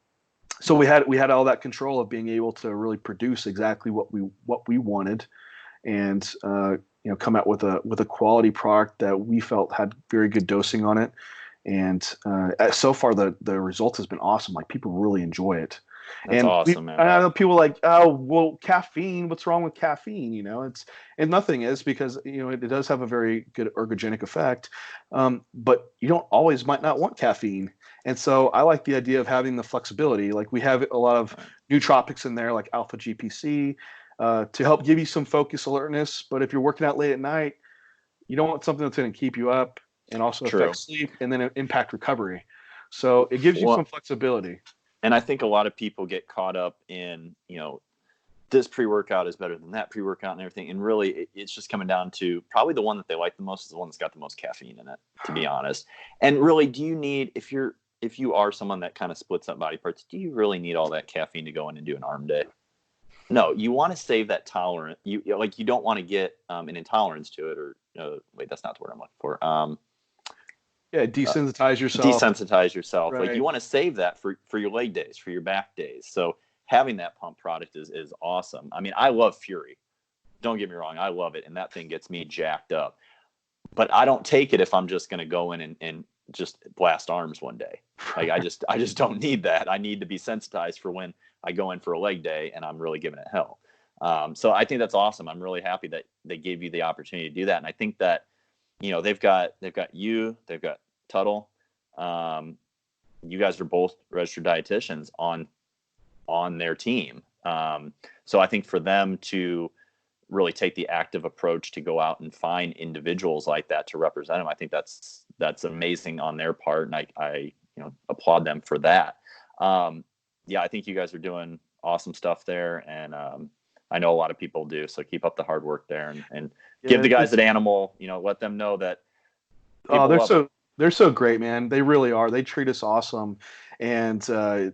we had all that control of being able to really produce exactly what we wanted, and come out with a quality product that we felt had very good dosing on it. And so far the result has been awesome. Like, people really enjoy it. That's awesome, man. I know people are like, oh, well, caffeine, what's wrong with caffeine? And nothing is, because it does have a very good ergogenic effect. But you might not want caffeine. And so I like the idea of having the flexibility. Like, we have a lot of nootropics in there, like alpha GPC, to help give you some focus, alertness. But if you're working out late at night, you don't want something that's going to keep you up and also affect sleep and then impact recovery. So it gives you some flexibility. And I think a lot of people get caught up in, this pre-workout is better than that pre-workout and everything. And really, it's just coming down to probably the one that they like the most is the one that's got the most caffeine in it, to be honest. And really, do you need, if you are someone that kind of splits up body parts, do you really need all that caffeine to go in and do an arm day? No, you want to save that tolerance. You don't want to get an intolerance to it, or wait, that's not the word I'm looking for. Desensitize yourself. Desensitize yourself. Right. Like, you want to save that for your leg days, for your back days. So having that pump product is awesome. I mean, I love Fury. Don't get me wrong, I love it, and that thing gets me jacked up. But I don't take it if I'm just going to go in and just blast arms one day. Like, I just don't need that. I need to be sensitized for when I go in for a leg day and I'm really giving it hell. So I think that's awesome. I'm really happy that they gave you the opportunity to do that. And I think that, they've got you, they've got Tuttle. You guys are both registered dietitians on their team. So I think for them to really take the active approach to go out and find individuals like that to represent them, I think that's amazing on their part. And I applaud them for that. I think you guys are doing awesome stuff there. And I know a lot of people do. So keep up the hard work there and give the guys at Animal, let them know that. They're so great, man. They really are. They treat us awesome. And to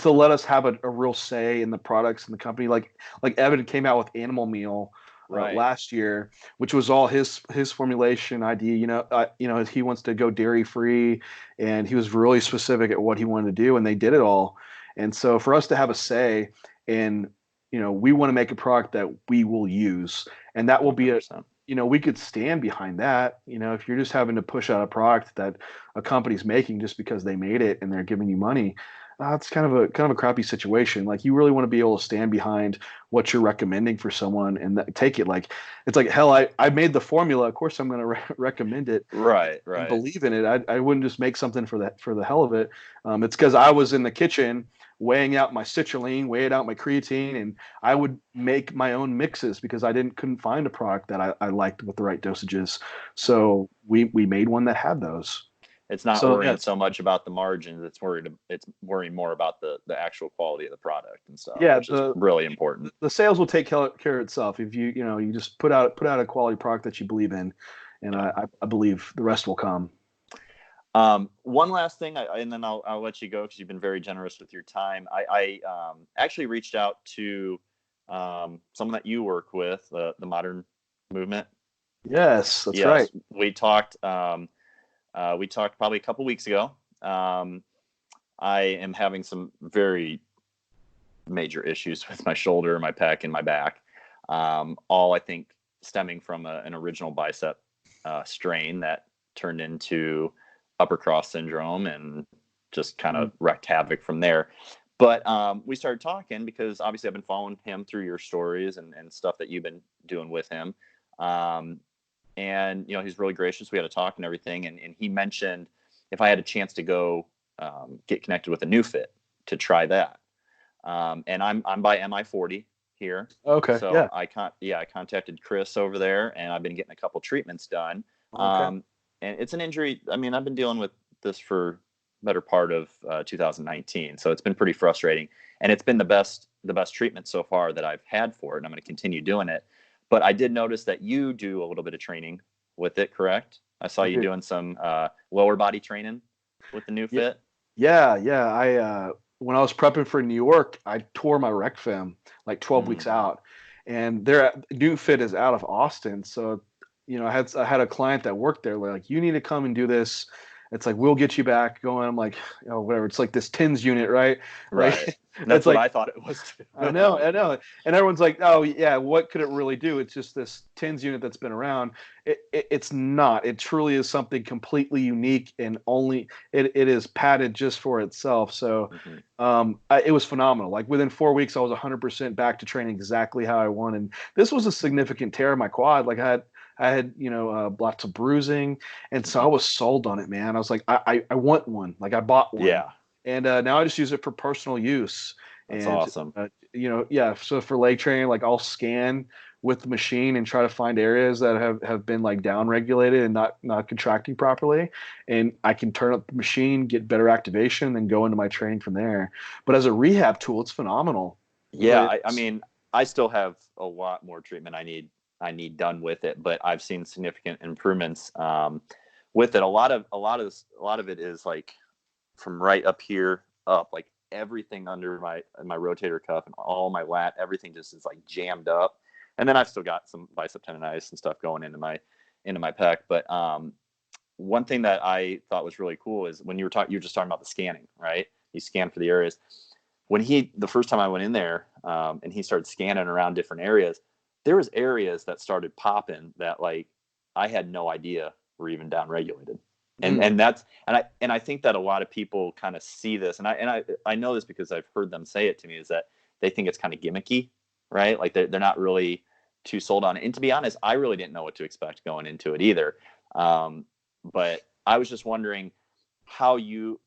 let us have a real say in the products in the company, like Evan came out with Animal Meal last year, which was all his formulation idea. He wants to go dairy free, and he was really specific at what he wanted to do, and they did it all. And so for us to have a say, and we want to make a product that we will use, and that will be we could stand behind that. If you're just having to push out a product that a company's making just because they made it and they're giving you money, it's kind of a crappy situation. Like, you really want to be able to stand behind what you're recommending for someone and take it. Like, it's like, hell, I made the formula. Of course I'm going to recommend it. Right. And believe in it. I wouldn't just make something for the hell of it. It's because I was in the kitchen weighing out my citrulline, weighing out my creatine, and I would make my own mixes because I couldn't find a product that I liked with the right dosages. So we made one that had those. It's not worrying so much about the margins. It's worrying more about the actual quality of the product and stuff. Yeah, which is really important. The sales will take care of itself if you just put out a quality product that you believe in, and I believe the rest will come. One last thing, and then I'll let you go because you've been very generous with your time. I actually reached out to someone that you work with, the Modern Movement. Yes, that's right. We talked probably a couple weeks ago. I am having some very major issues with my shoulder, my pec, and my back. All, I think, stemming from an original bicep strain that turned into upper cross syndrome and just kind of wreaked havoc from there. But we started talking because obviously I've been following him through your stories and stuff that you've been doing with him. And he's really gracious. We had a talk and everything. And he mentioned if I had a chance to go get connected with a new fit to try that. And I'm by MI40 here. Okay. So yeah. I contacted Chris over there, and I've been getting a couple treatments done. Okay. And it's an injury. I mean, I've been dealing with this for better part of 2019. So it's been pretty frustrating, and it's been the best treatment so far that I've had for it. And I'm going to continue doing it. But I did notice that you do a little bit of training with it, correct? I saw you doing some lower body training with the new fit. Yeah. I when I was prepping for New York, I tore my rec fem like 12 weeks out, and their new fit is out of Austin. So, I had a client that worked there. Like, you need to come and do this. It's like, we'll get you back going. I'm like, whatever. It's like this TINS unit, right? Right. That's what I thought it was too. I know. And everyone's like, oh yeah, what could it really do? It's just this TINS unit that's been around. It's not. It truly is something completely unique, and only it is padded just for itself. So it was phenomenal. Like, within 4 weeks, I was 100% back to training exactly how I wanted. This was a significant tear in my quad. Like, I had lots of bruising, and so I was sold on it, man. I was like, I want one. Like, I bought one. Yeah. And now I just use it for personal use. That's awesome. So for leg training, like, I'll scan with the machine and try to find areas that have been like down regulated and not contracting properly, and I can turn up the machine, get better activation, and then go into my training from there. But as a rehab tool, it's phenomenal. Yeah, I mean, I still have a lot more treatment I need done with it, but I've seen significant improvements with it. A lot of it is like from right up here up, like everything under my rotator cuff and all my lat, everything just is like jammed up. And then I've still got some bicep tendonitis and stuff going into my pec. But one thing that I thought was really cool is when you were just talking about the scanning, right? You scan for the areas. When the first time I went in there and he started scanning around different areas, there was areas that started popping that like I had no idea were even down regulated. And I think that a lot of people kind of see this, and I know this because I've heard them say it to me, is that they think it's kind of gimmicky, right? Like they're not really too sold on it. And to be honest, I really didn't know what to expect going into it either. But I was just wondering how you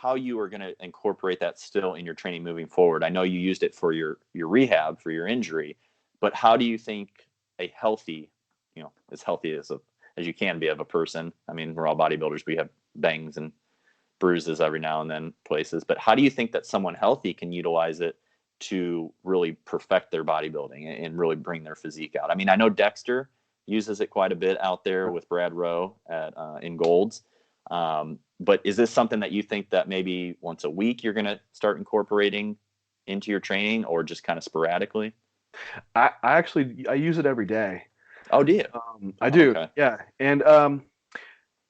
are going to incorporate that still in your training moving forward. I know you used it for your rehab for your injury, but how do you think a healthy, as healthy as you can be of a person? I mean, we're all bodybuilders. We have bangs and bruises every now and then places, but how do you think that someone healthy can utilize it to really perfect their bodybuilding and really bring their physique out? I mean, I know Dexter uses it quite a bit out there with Brad Rowe in Golds. But is this something that you think that maybe once a week you're going to start incorporating into your training, or just kind of sporadically? I use it every day. Oh, do you? I do. Okay. Yeah. And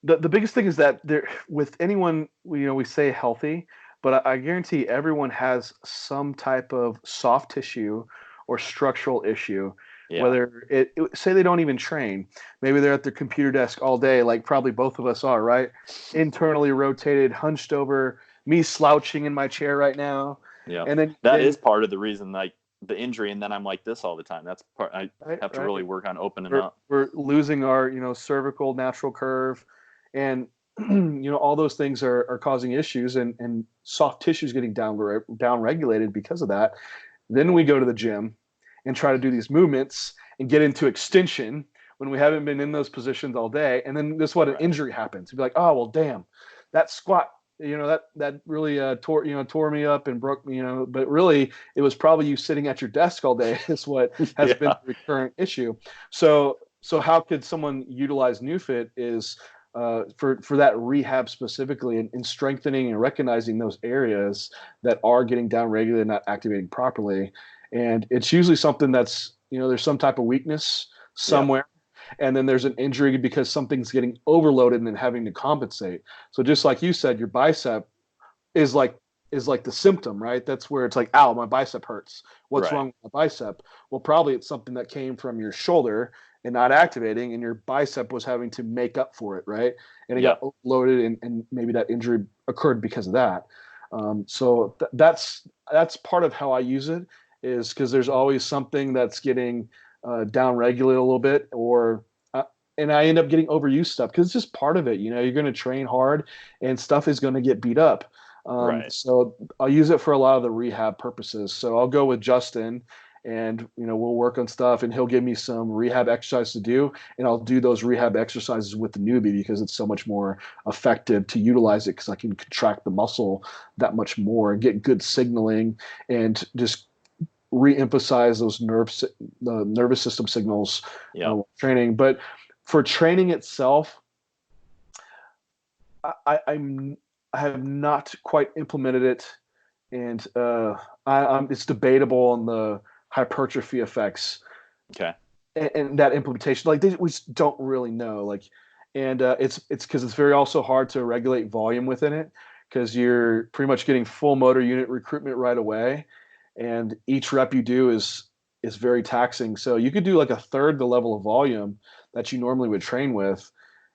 the biggest thing is that there, with anyone, we say healthy, but I guarantee everyone has some type of soft tissue or structural issue. Yeah. Whether say they don't even train, maybe they're at their computer desk all day, like probably both of us are, right? Internally rotated, hunched over, me slouching in my chair right now. Yeah. And then that is part of the reason, like the injury. And then I'm like this all the time. That's part I have to really work on opening up. We're losing our, cervical natural curve, and all those things are causing issues, and soft tissues getting down regulated because of that. Then we go to the gym and try to do these movements and get into extension when we haven't been in those positions all day. And then an injury happens. You'd be like, oh, well, damn, that squat, that really tore me up and broke me, but really it was probably you sitting at your desk all day is what has been the recurrent issue. So how could someone utilize NewFit is for that rehab specifically, and strengthening and recognizing those areas that are getting down regulated and not activating properly. And it's usually something that's, there's some type of weakness somewhere. Yeah. And then there's an injury because something's getting overloaded and then having to compensate. So just like you said, your bicep is like the symptom, right? That's where it's like, ow, my bicep hurts. What's wrong with my bicep? Well, probably it's something that came from your shoulder and not activating, and your bicep was having to make up for it, right? And it got overloaded, and maybe that injury occurred because of that. So that's part of how I use it, is because there's always something that's getting down regulated a little bit, and I end up getting overused stuff because it's just part of it. You're going to train hard and stuff is going to get beat up. So I'll use it for a lot of the rehab purposes. So I'll go with Justin, and we'll work on stuff, and he'll give me some rehab exercise to do, and I'll do those rehab exercises with the newbie because it's so much more effective to utilize it, because I can contract the muscle that much more and get good signaling and just re-emphasize those the nervous system signals training. But for training itself, I have not quite implemented it, and it's debatable on the hypertrophy effects. Okay. And that implementation, like we just don't really know. And it's because it's very also hard to regulate volume within it, because you're pretty much getting full motor unit recruitment right away, and each rep you do is very taxing. So you could do like a third the level of volume that you normally would train with,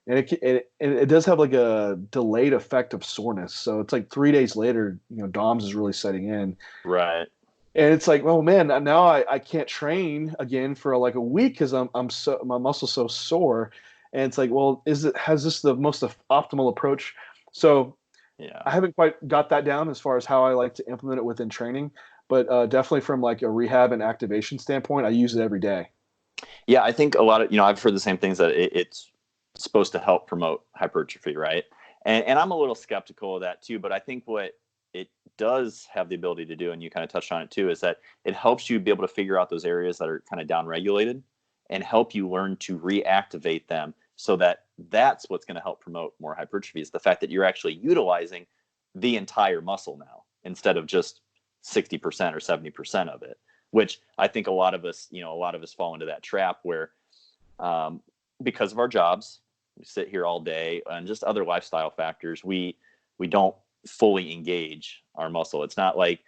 and it does have like a delayed effect of soreness. So it's like 3 days later, DOMS is really setting in. Right. And it's like, oh man, now I can't train again for like a week because my muscle's so sore. And it's like, well, has this the most optimal approach? So I haven't quite got that down as far as how I like to implement it within training, but definitely from like a rehab and activation standpoint, I use it every day. Yeah, I think a lot of, I've heard the same things, that it's supposed to help promote hypertrophy, right? And I'm a little skeptical of that too, but I think what it does have the ability to do, and you kind of touched on it too, is that it helps you be able to figure out those areas that are kind of downregulated and help you learn to reactivate them, so that that's what's going to help promote more hypertrophy, is the fact that you're actually utilizing the entire muscle now instead of just 60% or 70% of it, which I think a lot of us fall into that trap where, because of our jobs, we sit here all day, and just other lifestyle factors, we don't fully engage our muscle. It's not like,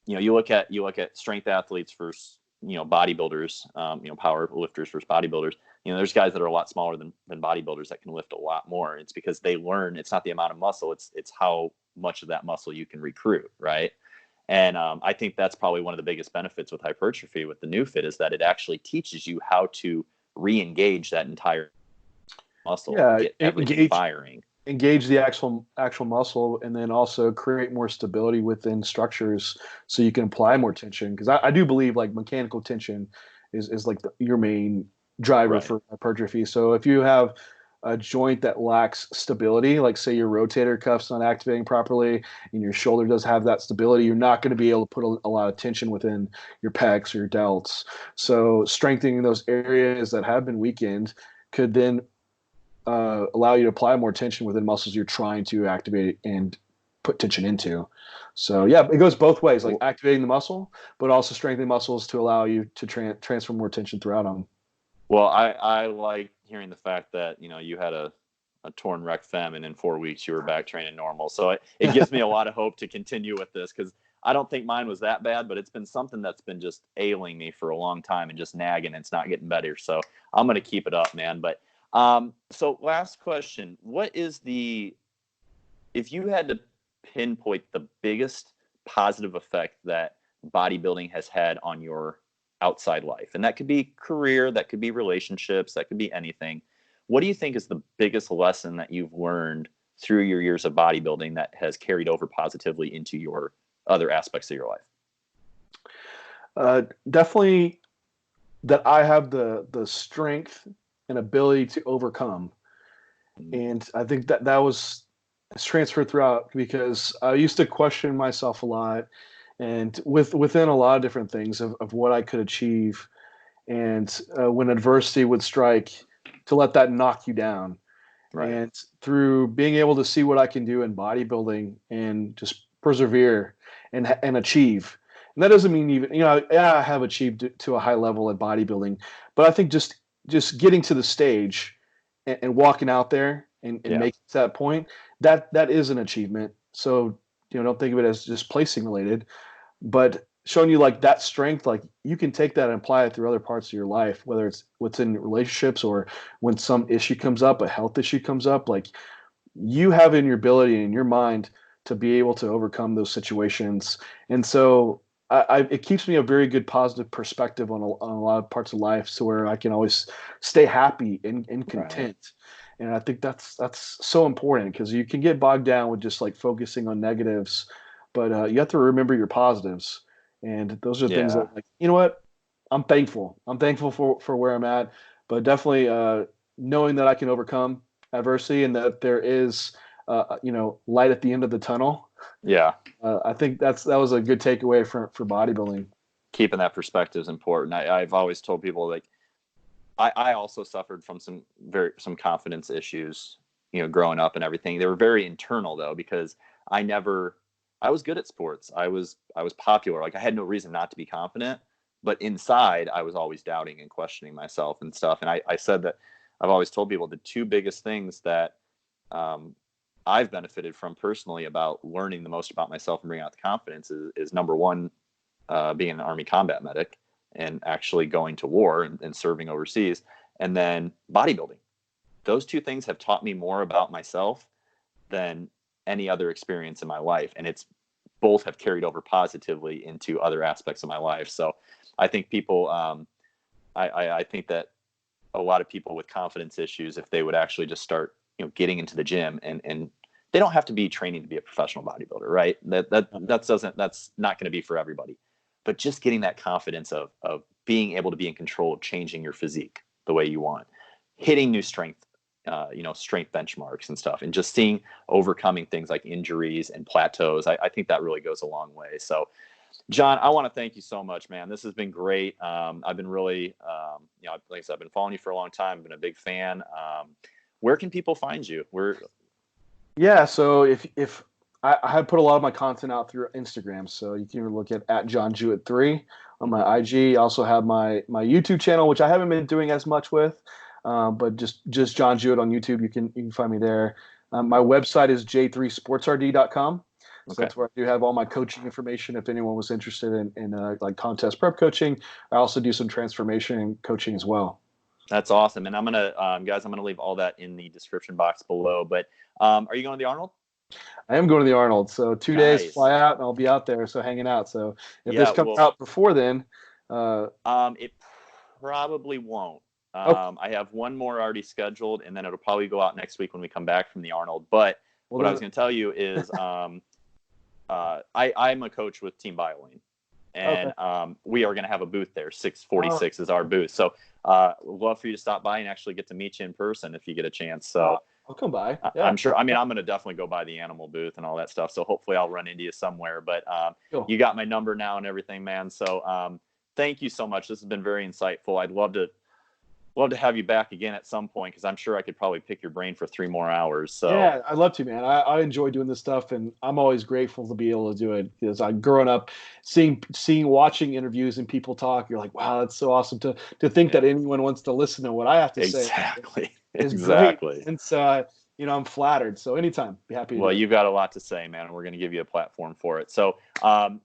you look at strength athletes versus, bodybuilders, power lifters versus bodybuilders. There's guys that are a lot smaller than bodybuilders that can lift a lot more. It's because they learn, it's not the amount of muscle, it's how much of that muscle you can recruit, right? And I think that's probably one of the biggest benefits with hypertrophy with the new fit, is that it actually teaches you how to re-engage that entire muscle, get everything firing. Engage the actual muscle, and then also create more stability within structures so you can apply more tension. Because I do believe like mechanical tension is like your main driver for hypertrophy. So if you have a joint that lacks stability, like say your rotator cuff's not activating properly and your shoulder does have that stability, you're not going to be able to put a lot of tension within your pecs or your delts. So strengthening those areas that have been weakened could then allow you to apply more tension within muscles you're trying to activate and put tension into. So yeah, it goes both ways, like activating the muscle, but also strengthening muscles to allow you to transfer more tension throughout them. Well, I like hearing the fact that, you had a torn rec fem, and in 4 weeks you were back training normal. So it gives me a lot of hope to continue with this, because I don't think mine was that bad, but it's been something that's been just ailing me for a long time and just nagging, and it's not getting better. So I'm going to keep it up, man. But so last question, if you had to pinpoint the biggest positive effect that bodybuilding has had on your outside life, and that could be career, that could be relationships, that could be anything, what do you think is the biggest lesson that you've learned through your years of bodybuilding that has carried over positively into your other aspects of your life? Definitely that I have the strength and ability to overcome. And I think that was transferred throughout, because I used to question myself a lot, and within a lot of different things of what I could achieve. And when adversity would strike, to let that knock you down. Right. And through being able to see what I can do in bodybuilding and just persevere and achieve. And that doesn't mean even, I have achieved to a high level at bodybuilding, but I think just getting to the stage and walking out there and making it to that point, that is an achievement. So, don't think of it as just placing related, but showing you like that strength, like you can take that and apply it through other parts of your life, whether it's within relationships or when some issue comes up, a health issue comes up, like you have in your ability in your mind to be able to overcome those situations. And so it keeps me a very good positive perspective on a lot of parts of life, so where I can always stay happy and content. Right. And I think that's so important, because you can get bogged down with just like focusing on negatives, but you have to remember your positives. And those are things that, like, you know what, I'm thankful for where I'm at, but definitely knowing that I can overcome adversity and that there is light at the end of the tunnel. I think that was a good takeaway for bodybuilding. Keeping that perspective is important. I've always told people, like, I also suffered from some confidence issues, growing up and everything. They were very internal though, because I was good at sports. I was popular. Like, I had no reason not to be confident, but inside I was always doubting and questioning myself and stuff. And I said that I've always told people the two biggest things that I've benefited from personally about learning the most about myself and bringing out the confidence is number one, being an Army combat medic and actually going to war and serving overseas, and then bodybuilding. Those two things have taught me more about myself than any other experience in my life. And both have carried over positively into other aspects of my life. So I think people, I think that a lot of people with confidence issues, if they would actually just start, getting into the gym, and they don't have to be training to be a professional bodybuilder, right? That's not going to be for everybody, but just getting that confidence of being able to be in control of changing your physique the way you want, hitting new strength strength benchmarks and stuff, and just seeing overcoming things like injuries and plateaus. I think that really goes a long way. So, John, I want to thank you so much, man. This has been great. I've been really, like I said, I've been following you for a long time. I've been a big fan. Where can people find you? Yeah, so if I have put a lot of my content out through Instagram, so you can look at John Jewett 3 on my IG. I also have my YouTube channel, which I haven't been doing as much with, but just John Jewett on YouTube. You can find me there. My website is j3sportsrd.com. So Okay. that's where I do have all my coaching information. If anyone was interested in like contest prep coaching, I also do some transformation coaching as well. That's awesome. And I'm going to, guys, I'm going to leave all that in the description box below. But are you going to the Arnold? I am going to the Arnold. So 2 days, Nice. fly out, and I'll be out there. So hanging out. So if Yeah, this comes out before then, it probably won't. okay. I have one more already scheduled, and then it'll probably go out next week when we come back from the Arnold. But what I was going to tell you is I'm a coach with Team BioLane, and we are going to have a booth there. 646 is our booth. So we'd love for you to stop by and actually get to meet you in person if you get a chance. So I'll come by. Yeah. I'm sure. I mean, I'm going to definitely go by the animal booth and all that stuff. So hopefully I'll run into you somewhere. But Cool. You got my number now and everything, man. So thank you so much. This has been very insightful. I'd love to have you back again at some point, because I'm sure I could probably pick your brain for 3 more hours. So yeah, I'd love to, man. I enjoy doing this stuff, and I'm always grateful to be able to do it, because I growing up watching interviews and people talk, you're like, wow, that's so awesome to think that anyone wants to listen to what I have to say. Exactly. Great. And so I'm flattered. So anytime, be happy to Well, do it. you've got a lot to say, man, and we're going to give you a platform for it. So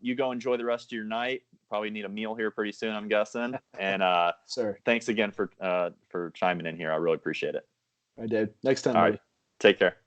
you go enjoy the rest of your night. Probably need a meal here pretty soon, I'm guessing. And Sir. Thanks again for chiming in here. I really appreciate it. I did. Next time, All buddy. right. Take care.